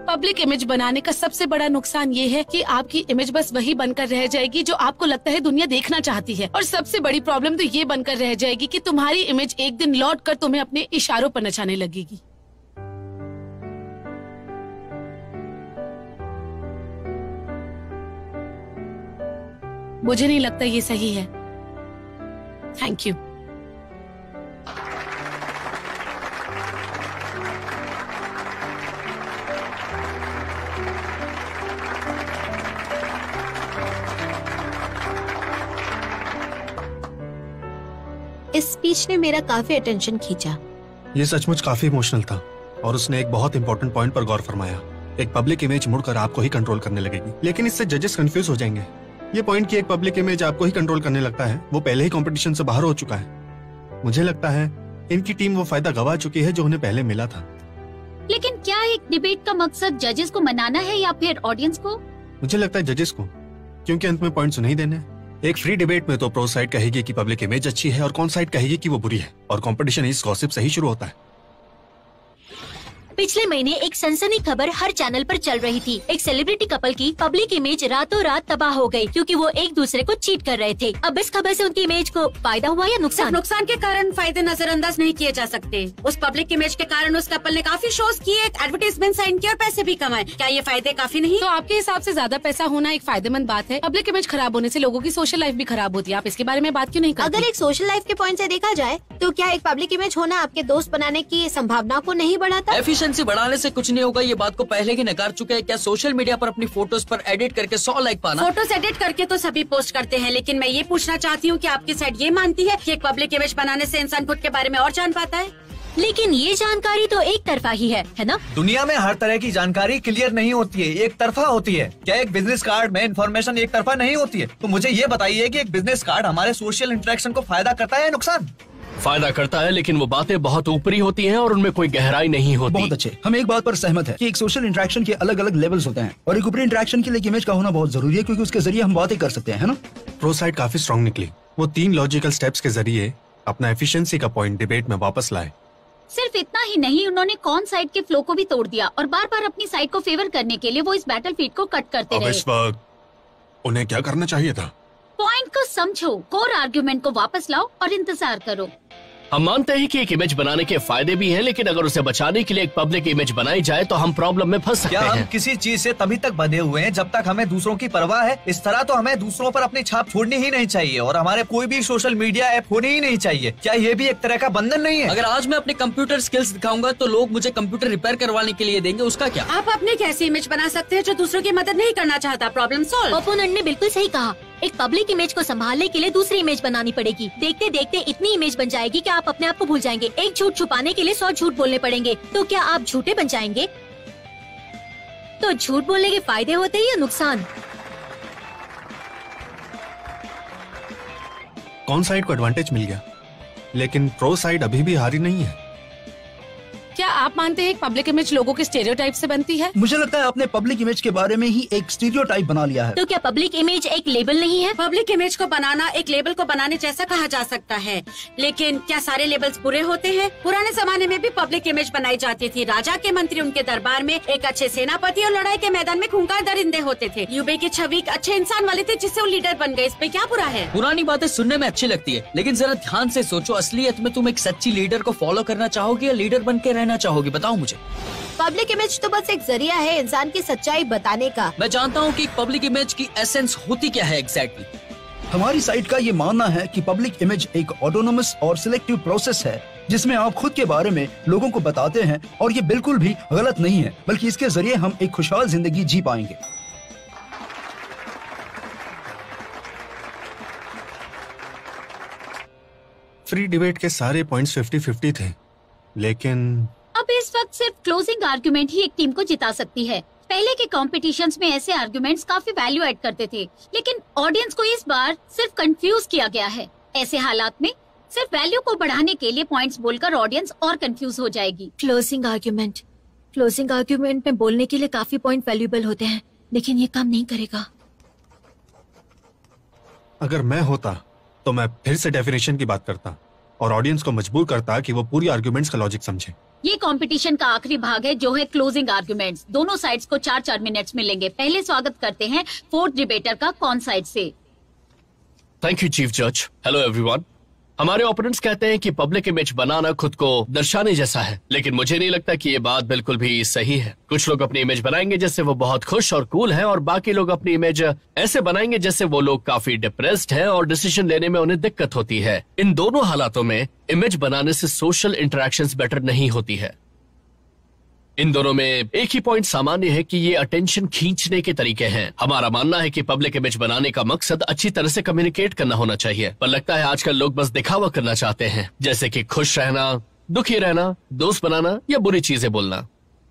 पब्लिक इमेज बनाने का सबसे बड़ा नुकसान ये है कि आपकी इमेज बस वही बनकर रह जाएगी जो आपको लगता है दुनिया देखना चाहती है, और सबसे बड़ी प्रॉब्लम तो ये बनकर रह जाएगी कि तुम्हारी इमेज एक दिन लौट कर तुम्हें अपने इशारों पर नचाने लगेगी। मुझे नहीं लगता ये सही है। Thank you. इस स्पीच ने मेरा काफी अटेंशन खींचा। ये सचमुच काफी इमोशनल था और उसने एक बहुत इंपॉर्टेंट पॉइंट पर गौर फरमाया। एक पब्लिक इमेज मुड़कर आपको ही कंट्रोल करने लगेगी, लेकिन इससे जजेस कंफ्यूज हो जाएंगे। ये पॉइंट कि एक पब्लिक इमेज आपको ही कंट्रोल करने लगता है, वो पहले ही कंपटीशन से बाहर हो चुका है। मुझे लगता है इनकी टीम वो फायदा गंवा चुकी है जो उन्हें पहले मिला था। लेकिन क्या एक डिबेट का मकसद जजेस को मनाना है या फिर ऑडियंस को? मुझे लगता है जजेस को, क्योंकि अंत में पॉइंट्स नहीं देने। एक फ्री डिबेट में तो प्रो साइड कहेगी कि पब्लिक इमेज अच्छी है और कॉन साइड कहेगी कि वो बुरी है, और कंपटीशन इस गॉसिप से ही शुरू होता है। पिछले महीने एक सनसनी खबर हर चैनल पर चल रही थी। एक सेलिब्रिटी कपल की पब्लिक इमेज रातों रात तबाह हो गई क्योंकि वो एक दूसरे को चीट कर रहे थे। अब इस खबर से उनकी इमेज को फायदा हुआ या नुकसान? नुकसान के कारण फायदे नजरअंदाज नहीं किए जा सकते। उस पब्लिक इमेज के कारण उस कपल ने काफी शोज किए, एडवर्टाइजमेंट साइन किए और पैसे भी कमाए। क्या ये फायदे काफी नहीं? तो आपके हिसाब से ज्यादा पैसा होना एक फायदेमंद बात है? पब्लिक इमेज खराब होने से लोगों की सोशल लाइफ भी खराब होती है। आप इसके बारे में बात क्यों नहीं करते? अगर एक सोशल लाइफ के पॉइंट से देखा जाए तो क्या एक पब्लिक इमेज होना आपके दोस्त बनाने की संभावना को नहीं बढ़ाता? एफिशिएंसी बढ़ाने से कुछ नहीं होगा, ये बात को पहले ही नकार चुके हैं। क्या सोशल मीडिया पर अपनी फोटोज पर एडिट करके 100 लाइक पाना? फोटोज एडिट करके तो सभी पोस्ट करते हैं, लेकिन मैं ये पूछना चाहती हूँ कि आपकी साइड ये मानती है कि एक पब्लिक इमेज बनाने से इंसान खुद के बारे में और जान पाता है? लेकिन ये जानकारी तो एक तरफा ही है ना? दुनिया में हर तरह की जानकारी क्लियर नहीं होती है, एक तरफा होती है। क्या एक बिजनेस कार्ड में इन्फॉर्मेशन एक तरफा नहीं होती है? तो मुझे ये बताइए कि एक बिजनेस कार्ड हमारे सोशल इंटरेक्शन को फायदा करता है या नुकसान? फायदा करता है, लेकिन वो बातें बहुत ऊपरी होती हैं और उनमें कोई गहराई नहीं होती। बहुत अच्छे, हम एक बात पर सहमत हैं कि एक सोशल इंटरेक्शन के अलग अलग लेवल्स होते हैं और एक ऊपरी इंटरेक्शन के लिए इमेज का होना बहुत जरूरी है, क्योंकि उसके जरिए हम बातें कर सकते हैं, है ना? प्रो साइड काफी स्ट्रांग निकली। वो 3 लॉजिकल स्टेप्स के जरिए अपना एफिशिएंसी का पॉइंट डिबेट में वापस लाए। सिर्फ इतना ही नहीं, उन्होंने कौन साइड के फ्लो को भी तोड़ दिया और बार बार अपनी साइड को फेवर करने के लिए वो इस बैटलफील्ड को कट करते अब रहे। इस वक्त उन्हें क्या करना चाहिए था? पॉइंट को समझो, कोर आर्गुमेंट को वापस लाओ और इंतजार करो। हम मानते हैं कि एक इमेज बनाने के फायदे भी हैं, लेकिन अगर उसे बचाने के लिए एक पब्लिक इमेज बनाई जाए तो हम प्रॉब्लम में फंस सकते क्या हम हैं। किसी चीज से तभी तक बंधे हुए हैं जब तक हमें दूसरों की परवाह है? इस तरह तो हमें दूसरों पर अपनी छाप छोड़नी ही नहीं चाहिए और हमारे कोई भी सोशल मीडिया ऐप होनी ही नहीं चाहिए। क्या ये भी एक तरह का बंधन नहीं है? अगर आज मैं अपने कंप्यूटर स्किल्स दिखाऊंगा तो लोग मुझे कंप्यूटर रिपेयर करवाने के लिए देंगे, उसका क्या? आप अपनी कैसी इमेज बना सकते हैं जो दूसरों की मदद नहीं करना चाहता? Problem solve. ओपोनेंट ने बिल्कुल सही कहा। एक पब्लिक इमेज को संभालने के लिए दूसरी इमेज बनानी पड़ेगी। देखते देखते इतनी इमेज बन जाएगी कि आप अपने आप को भूल जाएंगे। एक झूठ छुपाने के लिए 100 झूठ बोलने पड़ेंगे। तो क्या आप झूठे बन जाएंगे? तो झूठ बोलने के फायदे होते हैं या नुकसान? कौन साइड को एडवांटेज मिल गया, लेकिन प्रो साइड अभी भी हारी नहीं है। क्या आप मानते हैं पब्लिक इमेज लोगों के स्टेरियोटाइप से बनती है? मुझे लगता है आपने पब्लिक इमेज के बारे में ही एक स्टीरियोटाइप बना लिया है। तो क्या पब्लिक इमेज एक लेबल नहीं है? पब्लिक इमेज को बनाना एक लेबल को बनाने जैसा कहा जा सकता है, लेकिन क्या सारे लेबल्स बुरे होते हैं? पुराने जमाने में भी पब्लिक इमेज बनाई जाती थी। राजा के मंत्री उनके दरबार में एक अच्छे सेनापति और लड़ाई के मैदान में खूंखार दरिंदे होते थे। यूबे की छवि एक अच्छे इंसान वाले थे जिससे वो लीडर बन गए। इसमें क्या बुरा है? पुरानी बातें सुनने में अच्छी लगती है, लेकिन जरा ध्यान से सोचो, असलियत में तुम एक सच्ची लीडर को फॉलो करना चाहोगी या लीडर बन के रहना चाहोगी? बताओ मुझे। पब्लिक इमेज तो बस एक जरिया है इंसान की सच्चाई बताने का। मैं जानता हूँ कि पब्लिक इमेज की एसेंस होती क्या है एग्जैक्टली। हमारी साइड का ये मानना है कि पब्लिक इमेज एक ऑटोनोमस और सिलेक्टिव प्रोसेस है जिसमें आप खुद के बारे में लोगों को बताते हैं, और ये बिल्कुल भी गलत नहीं है, बल्कि इसके जरिए हम एक खुशहाल जिंदगी जी पाएंगे। फ्री डिबेट के सारे पॉइंट्स 50-50 थे, लेकिन अब इस वक्त सिर्फ क्लोजिंग आर्गुमेंट ही एक टीम को जिता सकती है। पहले के कॉम्पिटिशन्स में ऐसे आर्गुमेंट्स काफी वैल्यू ऐड करते थे, लेकिन ऑडियंस को इस बार सिर्फ कंफ्यूज किया गया है। ऐसे हालात में सिर्फ वैल्यू को बढ़ाने के लिए पॉइंट्स बोलकर ऑडियंस और कंफ्यूज हो जाएगी। क्लोजिंग आर्ग्यूमेंट में बोलने के लिए काफी पॉइंट वैल्यूएबल होते हैं, लेकिन ये काम नहीं करेगा। अगर मैं होता तो मैं फिर से डेफिनेशन की बात करता और ऑडियंस को मजबूर करता कि वो पूरी आर्ग्यूमेंट्स का लॉजिक समझे। ये कंपटीशन का आखिरी भाग है जो है क्लोजिंग आर्गुमेंट्स। दोनों साइड्स को 4-4 मिनट्स मिलेंगे। पहले स्वागत करते हैं फोर्थ डिबेटर का कौन साइड से। थैंक यू चीफ जज। Hello everyone. हमारे ओपोनेंट्स कहते हैं कि पब्लिक इमेज बनाना खुद को दर्शाने जैसा है, लेकिन मुझे नहीं लगता कि ये बात बिल्कुल भी सही है। कुछ लोग अपनी इमेज बनाएंगे जिससे वो बहुत खुश और कूल हैं, और बाकी लोग अपनी इमेज ऐसे बनाएंगे जिससे वो लोग काफी डिप्रेस्ड हैं और डिसीजन लेने में उन्हें दिक्कत होती है। इन दोनों हालातों में इमेज बनाने से सोशल इंटरेक्शंस बेटर नहीं होती है। इन दोनों में एक ही पॉइंट सामान्य है कि ये अटेंशन खींचने के तरीके हैं। हमारा मानना है कि पब्लिक इमेज बनाने का मकसद अच्छी तरह से कम्युनिकेट करना होना चाहिए, पर लगता है आजकल लोग बस दिखावा करना चाहते हैं, जैसे कि खुश रहना, दुखी रहना, दोस्त बनाना या बुरी चीजें बोलना।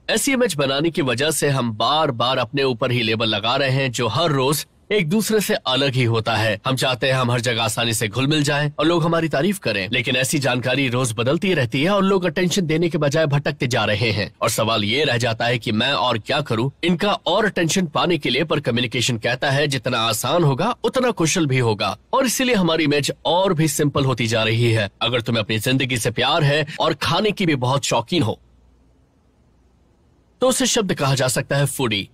ऐसी इमेज बनाने की वजह से हम बार बार अपने ऊपर ही लेबल लगा रहे हैं जो हर रोज एक दूसरे से अलग ही होता है। हम चाहते हैं हम हर जगह आसानी से घुल मिल जाएं और लोग हमारी तारीफ करें, लेकिन ऐसी जानकारी रोज बदलती रहती है और लोग अटेंशन देने के बजाय भटकते जा रहे हैं। और सवाल ये रह जाता है कि मैं और क्या करूं इनका और अटेंशन पाने के लिए। पर कम्युनिकेशन कहता है जितना आसान होगा उतना कुशल भी होगा, और इसीलिए हमारी इमेज और भी सिंपल होती जा रही है। अगर तुम्हें अपनी जिंदगी से प्यार है और खाने की भी बहुत शौकीन हो तो उसे शब्द कहा जा सकता है फूडी।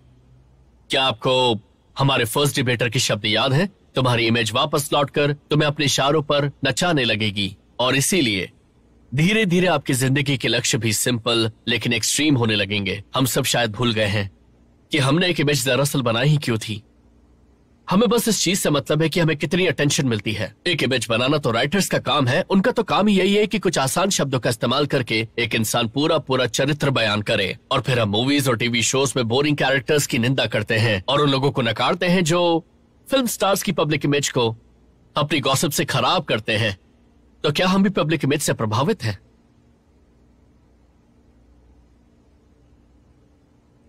क्या आपको हमारे फर्स्ट डिबेटर की शब्द याद है? तुम्हारी इमेज वापस लौटकर तुम्हें अपने इशारों पर नचाने लगेगी, और इसीलिए धीरे धीरे आपकी जिंदगी के लक्ष्य भी सिंपल लेकिन एक्सट्रीम होने लगेंगे। हम सब शायद भूल गए हैं कि हमने एक इमेज दरअसल बनाई ही क्यों थी। हमें बस इस चीज से मतलब है कि हमें कितनी अटेंशन मिलती है। एक इमेज बनाना तो राइटर्स का काम है। उनका तो काम ही यही है कि कुछ आसान शब्दों का इस्तेमाल करके एक इंसान पूरा चरित्र बयान करे, और फिर हम मूवीज और टीवी शोज में बोरिंग कैरेक्टर्स की निंदा करते हैं और उन लोगों को नकारते हैं जो फिल्म स्टार्स की पब्लिक इमेज को अपनी गॉसिप से खराब करते हैं। तो क्या हम भी पब्लिक इमेज से प्रभावित हैं?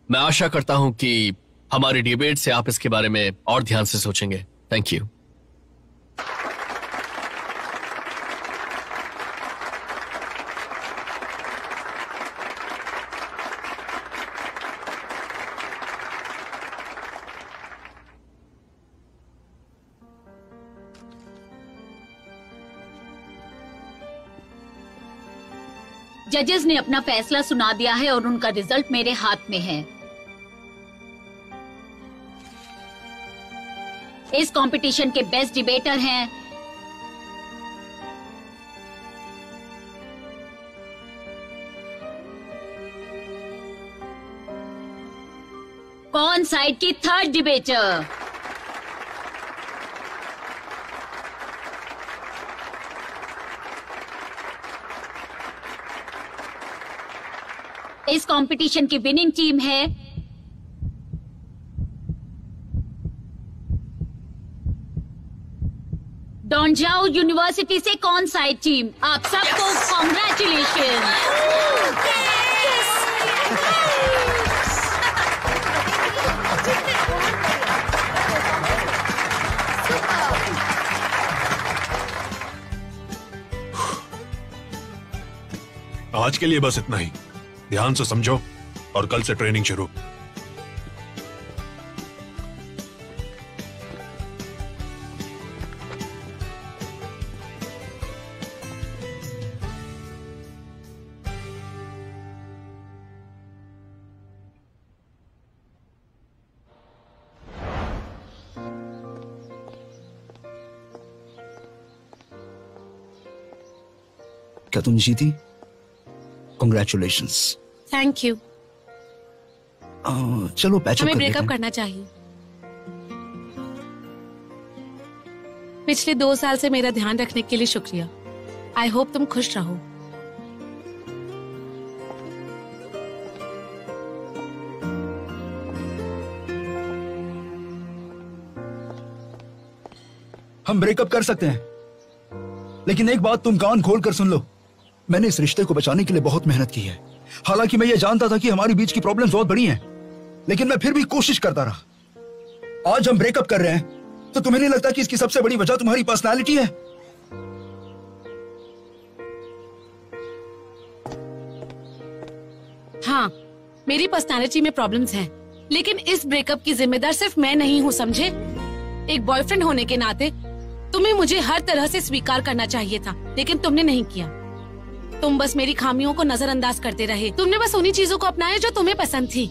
मैं आशा करता हूं कि हमारी डिबेट से आप इसके बारे में और ध्यान से सोचेंगे। Thank you. जजेस ने अपना फैसला सुना दिया है और उनका रिजल्ट मेरे हाथ में है। इस कंपटीशन के बेस्ट डिबेटर हैं कौन साइड की थर्ड डिबेटर। इस कंपटीशन की विनिंग टीम है डॉनजाओ यूनिवर्सिटी से कौन साइड टीम। आप सबको कॉन्ग्रेचुलेशन। आज के लिए बस इतना ही। ध्यान से समझो और कल से ट्रेनिंग शुरू। क्या तुम जीती? Congratulations. Thank you. चलो पैचअप हमें कर ब्रेकअप लेते हैं। करना चाहिए। पिछले 2 साल से मेरा ध्यान रखने के लिए शुक्रिया। आई होप तुम खुश रहो। हम ब्रेकअप कर सकते हैं, लेकिन एक बात तुम कान खोल कर सुन लो। मैंने इस रिश्ते को बचाने के लिए बहुत मेहनत की है। हालांकि मैं ये जानता था कि हमारे बीच की प्रॉब्लम्स बहुत बड़ी हैं, लेकिन मैं फिर भी कोशिश करता रहा। आज हम ब्रेकअप कर रहे हैं तो तुम्हें नहीं लगता कि इसकी सबसे बड़ी वजह तुम्हारी पर्सनालिटी है? हाँ, मेरी पर्सनालिटी में प्रॉब्लम्स हैं, लेकिन इस ब्रेकअप की जिम्मेदार सिर्फ मैं नहीं हूँ, समझे? एक बॉयफ्रेंड होने के नाते तुम्हें मुझे हर तरह से स्वीकार करना चाहिए था, लेकिन तुमने नहीं किया। तुम बस मेरी खामियों को नजरअंदाज करते रहे। तुमने बस उन्हीं चीजों को अपनाया जो तुम्हें पसंद थी।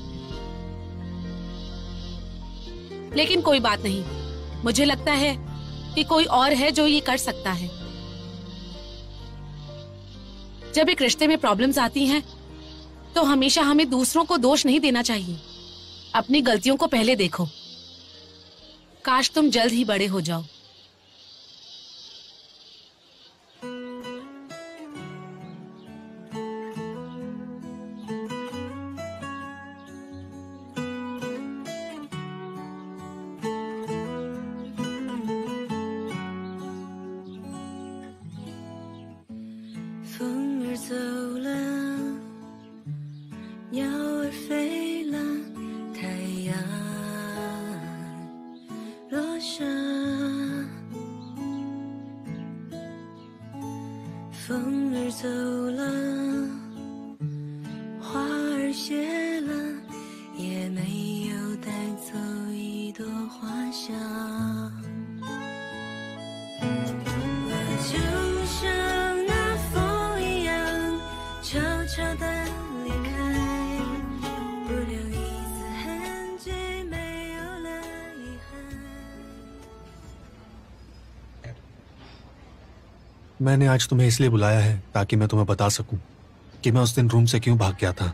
लेकिन कोई बात नहीं, मुझे लगता है कि कोई और है जो ये कर सकता है। जब एक रिश्ते में प्रॉब्लम्स आती हैं, तो हमेशा हमें दूसरों को दोष नहीं देना चाहिए। अपनी गलतियों को पहले देखो। काश तुम जल्द ही बड़े हो जाओ। मैंने आज तुम्हें इसलिए बुलाया है ताकि मैं तुम्हें बता सकूं कि मैं उस दिन रूम से क्यों भाग गया था।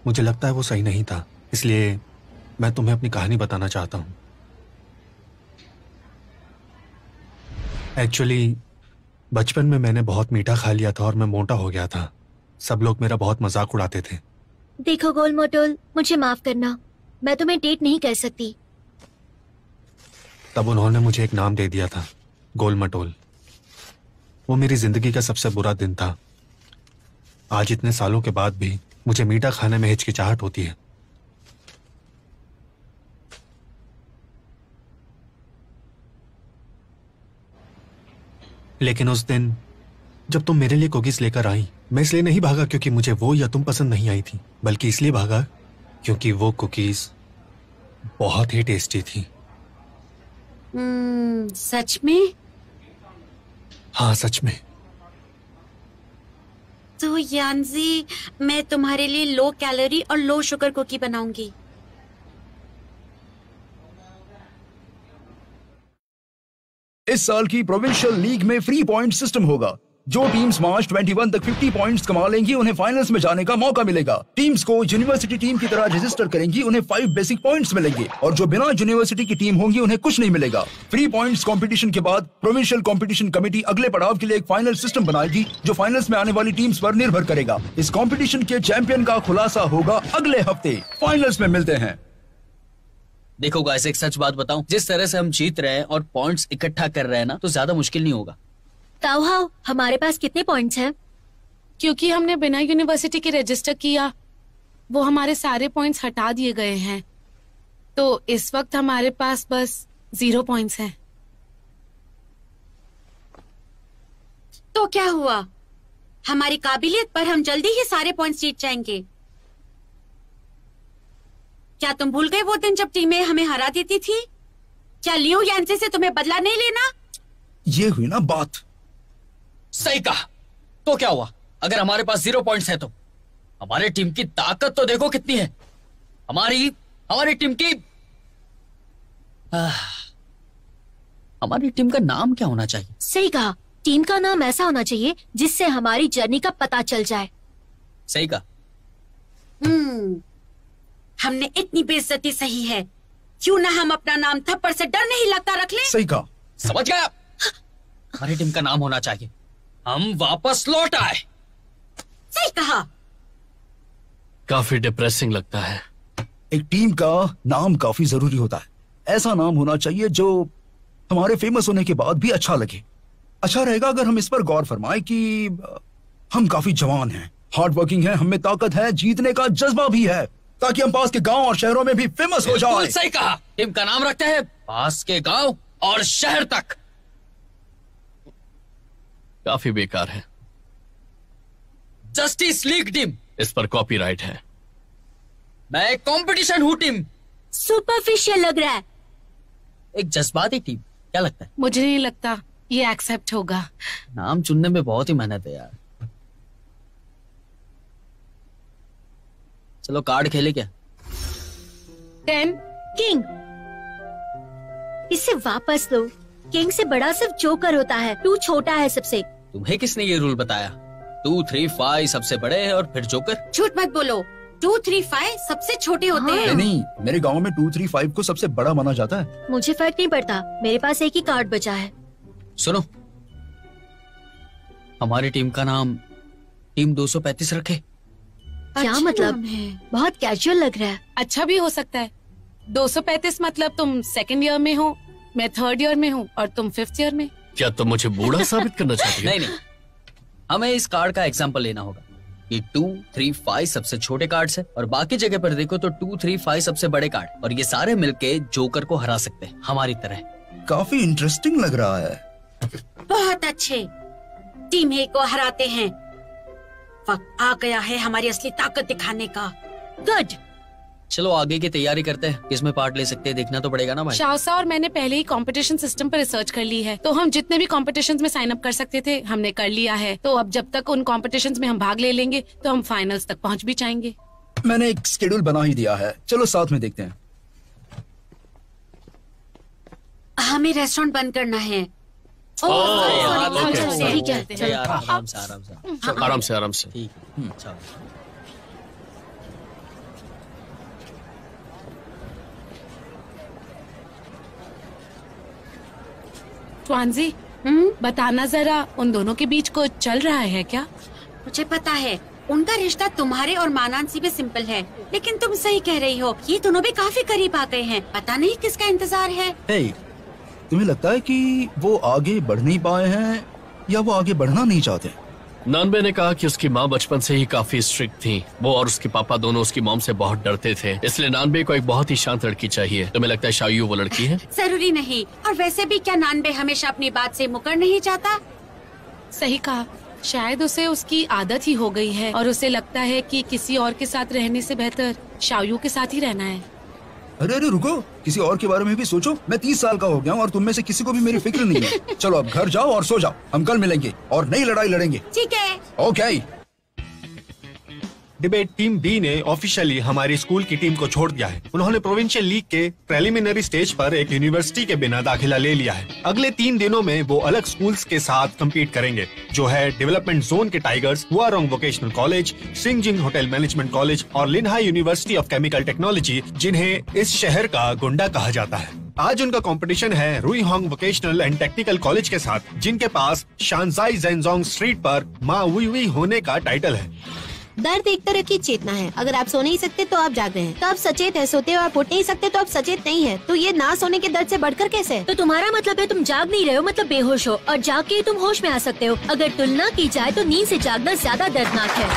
मुझे लगता है वो सही नहीं था, इसलिए मैं तुम्हें अपनी कहानी बताना चाहता हूं। एक्चुअली बचपन में मैंने बहुत मीठा खा लिया था और मैं मोटा हो गया था। सब लोग मेरा बहुत मजाक उड़ाते थे। देखो गोल मोटोल, मुझे माफ करना, मैं तुम्हें डेट नहीं कर सकती। तब उन्होंने मुझे एक नाम दे दिया था, गोल मटोल। वो मेरी जिंदगी का सबसे बुरा दिन था। आज इतने सालों के बाद भी मुझे मीठा खाने में हिचकिचाहट होती है। लेकिन उस दिन जब तुम मेरे लिए कुकीज लेकर आई, मैं इसलिए नहीं भागा क्योंकि मुझे वो या तुम पसंद नहीं आई थी, बल्कि इसलिए भागा क्योंकि वो कुकीज बहुत ही टेस्टी थी। सच में? हाँ, सच में। तो यान्जी, मैं तुम्हारे लिए लो कैलोरी और लो शुगर कुकी बनाऊंगी। इस साल की प्रोविंशियल लीग में फ्री पॉइंट सिस्टम होगा। जो टीम्स मार्च 21 तक 50 पॉइंट्स कमा लेंगी उन्हें फाइनल्स में जाने का मौका मिलेगा। टीम्स को यूनिवर्सिटी टीम की तरह रजिस्टर करेंगी, उन्हें 5 बेसिक पॉइंट्स मिलेंगे, और जो बिना यूनिवर्सिटी की टीम होंगी उन्हें कुछ नहीं मिलेगा। फ्री पॉइंट्स कंपटीशन के बाद प्रोविंशियल कंपटीशन कमेटी अगले पड़ाव के लिए एक फाइनल सिस्टम बनाएगी जो फाइनल्स में आने वाली टीम्स पर निर्भर करेगा। इस कंपटीशन के चैंपियन का खुलासा होगा अगले हफ्ते। फाइनल्स में मिलते हैं। देखो गाइस, एक सच बात बताऊं, जिस तरह से हम जीत रहे हैं और पॉइंट्स इकट्ठा कर रहे हैं ना, तो ज्यादा मुश्किल नहीं होगा। ताओहाओ, हमारे पास कितने पॉइंट्स हैं? क्योंकि हमने बिना यूनिवर्सिटी के रजिस्टर किया, वो हमारे सारे पॉइंट्स हटा दिए गए हैं, तो इस वक्त हमारे पास बस 0 पॉइंट्स हैं। तो क्या हुआ? हमारी काबिलियत पर हम जल्दी ही सारे पॉइंट्स जीत जाएंगे। क्या तुम भूल गए वो दिन जब टीमें हमें हरा देती थी? क्या लियो यान्सी से तुम्हें बदला नहीं लेना? ये हुई ना बात। सही कहा। तो क्या हुआ अगर हमारे पास 0 पॉइंट्स है? तो हमारी टीम की ताकत तो देखो कितनी है। हमारी टीम की हमारी टीम का नाम क्या होना चाहिए? सही कहा, टीम का नाम ऐसा होना चाहिए जिससे हमारी जर्नी का पता चल जाए। सही कहा। हमने इतनी बेइज्जती सही है, क्यों ना हम अपना नाम थप्पड़ से डर नहीं लगता रख लें? सही कहा। समझ गया। हमारी टीम का नाम होना चाहिए हम वापस लौट आए। सही कहा। काफी डिप्रेसिंग लगता है। एक टीम का नाम काफी जरूरी होता है। ऐसा नाम होना चाहिए जो हमारे फेमस होने के बाद भी अच्छा लगे। अच्छा रहेगा अगर हम इस पर गौर फरमाएं कि हम काफी जवान हैं, हार्ड वर्किंग हैं, हमें ताकत है, जीतने का जज्बा भी है। ताकि हम पास के गांव और शहरों में भी फेमस हो जाए। सही कहा। टीम का नाम रखते हैं पास के गांव और शहर तक। काफी बेकार है। Justice league team. इस पर कॉपीराइट है। मैं एक कंपटीशन हूँ टीम। सुपरफिशियल लग रहा है। एक जज्बाती टीम। क्या लगता है? मुझे नहीं लगता ये एक्सेप्ट होगा। नाम चुनने में बहुत ही मेहनत है यार। चलो कार्ड खेले क्या? 10 किंग। इसे वापस लो। किंग से बड़ा सिर्फ जोकर होता है, 2 छोटा है सबसे। तुम्हें किसने ये रूल बताया? 2, 3, 5 सबसे बड़े हैं और फिर जोकर। झूठ मत बोलो, 2, 3, 5 सबसे छोटे होते हैं। नहीं, मेरे गांव में 2, 3, 5 को सबसे बड़ा माना जाता है। मुझे फर्क नहीं पड़ता, मेरे पास एक ही कार्ड बचा है। सुनो, हमारी टीम का नाम टीम 235 रखे। क्या अच्छा मतलब? नाम है। बहुत कैजुअल लग रहा है। अच्छा भी हो सकता है। 235 मतलब तुम 2nd ईयर में हो, मैं 3rd ईयर में हूँ और तुम 5th ईयर में। क्या तुम मुझे बूढ़ा साबित करना चाहती हो? नहीं, हमें इस कार्ड का एग्जाम्पल लेना होगा। ये 2, 3, 5 सबसे छोटे कार्ड्स है और बाकी जगह पर देखो तो 2, 3, 5 सबसे बड़े कार्ड, और ये सारे मिलके जोकर को हरा सकते हैं हमारी तरह। काफी इंटरेस्टिंग लग रहा है। बहुत अच्छे। टीम ए को हराते हैं। वक्त आ गया है हमारी असली ताकत दिखाने का। गुड। चलो आगे की तैयारी करते हैं। किसमें पार्ट ले सकते हैं देखना तो पड़ेगा ना भाई। शाहसा और मैंने पहले ही कंपटीशन सिस्टम पर रिसर्च कर ली है, तो हम जितने भी कॉम्पिटिशन्स में साइन अप कर सकते थे हमने कर लिया है। तो अब जब तक उन कॉम्पिटिशन्स में हम भाग ले लेंगे तो हम फाइनल्स तक पहुंच भी जाएंगे। मैंने एक शेड्यूल बना ही दिया है, चलो साथ में देखते हैं। हमें रेस्टोरेंट बंद करना है। ठीक है, चलो। आराम से आराम से। ठीक है, चलो। ट्वांजी, बताना जरा, उन दोनों के बीच कुछ चल रहा है क्या? मुझे पता है उनका रिश्ता तुम्हारे और मानांसी में सिंपल है, लेकिन तुम सही कह रही हो, ये दोनों भी काफी करीब आ गए हैं। पता नहीं किसका इंतजार है। हे, तुम्हें लगता है कि वो आगे बढ़ नहीं पाए हैं या वो आगे बढ़ना नहीं चाहते? नानबे ने कहा कि उसकी माँ बचपन से ही काफी स्ट्रिक्ट थी। वो और उसके पापा दोनों उसकी मॉम से बहुत डरते थे, इसलिए नानबे को एक बहुत ही शांत लड़की चाहिए। तुम्हें लगता है शायू वो लड़की है? जरूरी नहीं। और वैसे भी क्या नानबे हमेशा अपनी बात से मुकर नहीं चाहता? सही कहा, शायद उसे उसकी आदत ही हो गई है और उसे लगता है कि किसी और के साथ रहने से बेहतर शायू के साथ ही रहना है। अरे रुको, किसी और के बारे में भी सोचो। मैं 30 साल का हो गया हूँ और तुम में से किसी को भी मेरी फिक्र नहीं है। चलो अब घर जाओ और सो जाओ, हम कल मिलेंगे और नई लड़ाई लड़ेंगे। ठीक है। ओके। डिबेट टीम बी ने ऑफिशियली हमारी स्कूल की टीम को छोड़ दिया है। उन्होंने प्रोविंशियल लीग के प्रीलिमिनरी स्टेज पर एक यूनिवर्सिटी के बिना दाखिला ले लिया है। अगले 3 दिनों में वो अलग स्कूल्स के साथ कम्पीट करेंगे, जो है डेवलपमेंट जोन के tigers, Huarong vocational college, Xinjing hotel management college और Linhai university of chemical technology, जिन्हें इस शहर का गुंडा कहा जाता है। आज उनका कंपटीशन है रुईहोंग वोकेशनल एंड टेक्निकल कॉलेज के साथ, जिनके पास शानजाई जेनजोंग स्ट्रीट पर माँ वी होने का टाइटल है। दर्द एक तरह की चेतना है। अगर आप सो नहीं सकते तो आप जाग रहे हैं, तो आप सचेत है। सोते हो आप उठ नहीं सकते तो आप सचेत नहीं है। तो ये ना सोने के दर्द से बढ़कर कैसे है? तो तुम्हारा मतलब है तुम जाग नहीं रहे हो, मतलब बेहोश हो, और जाग के तुम होश में आ सकते हो। अगर तुलना की जाए तो नींद से जागना ज्यादा दर्दनाक है।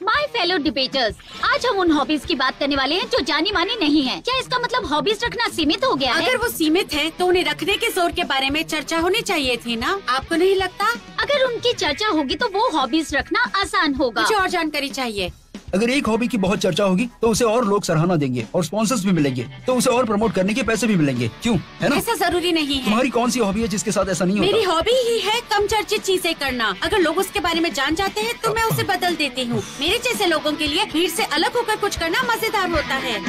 माय फेलो डिबेटर्स, आज हम उन हॉबीज की बात करने वाले हैं जो जानी मानी नहीं है। क्या इसका मतलब हॉबीज रखना सीमित हो गया है? अगर वो सीमित है तो उन्हें रखने के जोर के बारे में चर्चा होनी चाहिए थी ना? आपको नहीं लगता? अगर उनकी चर्चा होगी तो वो हॉबीज रखना आसान होगा। मुझे और जानकारी चाहिए। अगर एक हॉबी की बहुत चर्चा होगी तो उसे और लोग सराहना देंगे और स्पॉन्सर्स भी मिलेंगे, तो उसे और प्रमोट करने के पैसे भी मिलेंगे। क्यों, है ना? ऐसा जरूरी नहीं है। तुम्हारी कौन सी हॉबी है जिसके साथ ऐसा नहीं होता? मेरी हॉबी ही है कम चर्चित चीजें करना। अगर लोग उसके बारे में जान जाते हैं तो मैं उसे बदल देती हूँ। मेरे जैसे लोगों के लिए भीड़ से अलग होकर कुछ करना मजेदार होता है।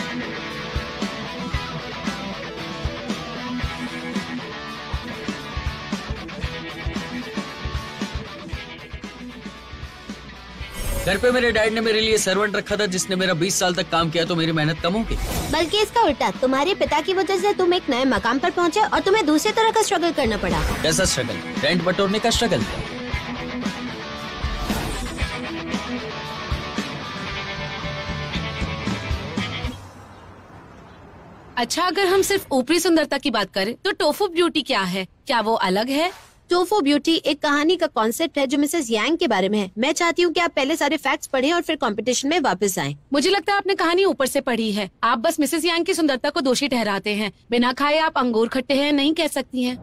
घर पे मेरे डैड ने मेरे लिए सर्वेंट रखा था जिसने मेरा 20 साल तक काम किया, तो मेरी मेहनत कम होगी? बल्कि इसका उल्टा, तुम्हारे पिता की वजह से तुम एक नए मकाम पर पहुँचे और तुम्हें दूसरे तरह का स्ट्रगल करना पड़ा। कैसा स्ट्रगल? रेंट बटोरने का स्ट्रगल। अच्छा, अगर हम सिर्फ ऊपरी सुंदरता की बात करें तो टोफू ब्यूटी क्या है? क्या वो अलग है? टोफू ब्यूटी एक कहानी का कॉन्सेप्ट है जो मिसेस यांग के बारे में है। मैं चाहती हूँ कि आप पहले सारे फैक्ट्स पढ़ें और फिर कंपटीशन में वापस आएं। मुझे लगता है आपने कहानी ऊपर से पढ़ी है। आप बस मिसेस यांग की सुंदरता को दोषी ठहराते हैं। बिना खाए आप अंगूर खट्टे हैं नहीं कह सकती हैं।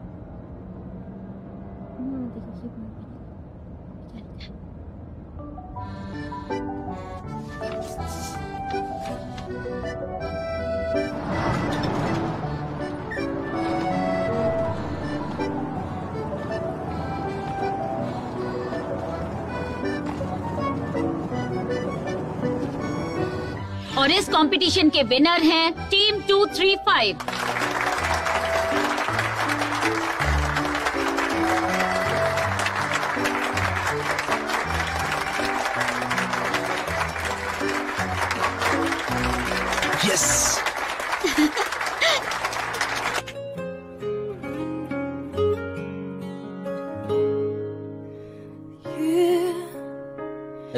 और इस कंपटीशन के विनर हैं टीम 235। यस।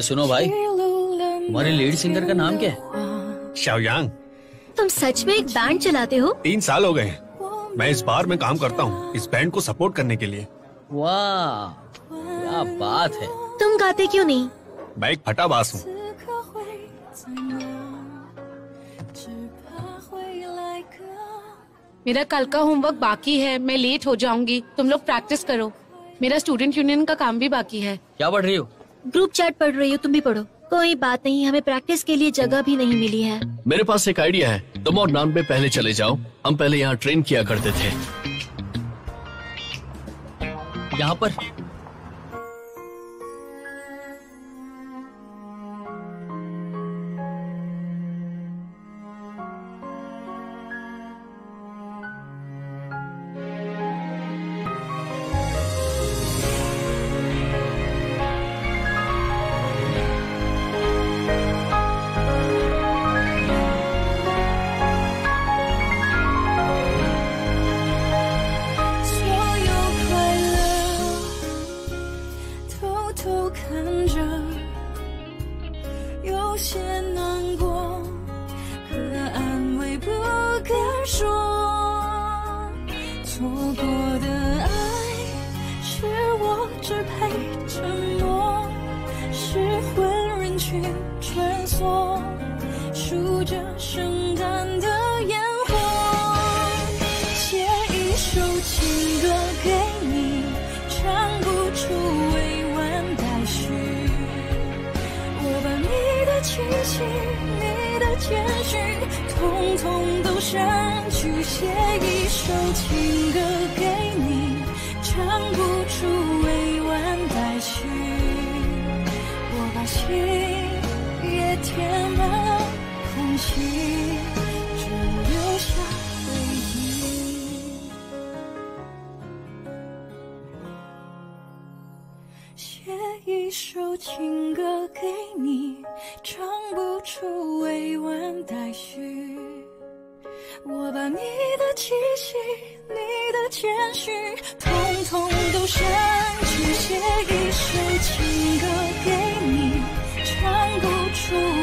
सुनो भाई, हमारे लीड सिंगर का नाम क्या है? शाओयांग। तुम सच में एक बैंड चलाते हो? 3 साल हो गए। मैं इस बार में काम करता हूँ इस बैंड को सपोर्ट करने के लिए। वाह, क्या बात है। तुम गाते क्यों नहीं? मैं एक फटाबाज हूँ। मेरा कल का होमवर्क बाकी है, मैं लेट हो जाऊंगी। तुम लोग प्रैक्टिस करो। मेरा स्टूडेंट यूनियन का काम भी बाकी है। क्या पढ़ रही हो? ग्रुप चैट पढ़ रही हो, तुम भी पढ़ो। कोई बात नहीं, हमें प्रैक्टिस के लिए जगह भी नहीं मिली है। मेरे पास एक आइडिया है, तुम और नानबे पहले चले जाओ। हम पहले यहाँ ट्रेन किया करते थे। यहाँ पर唱不出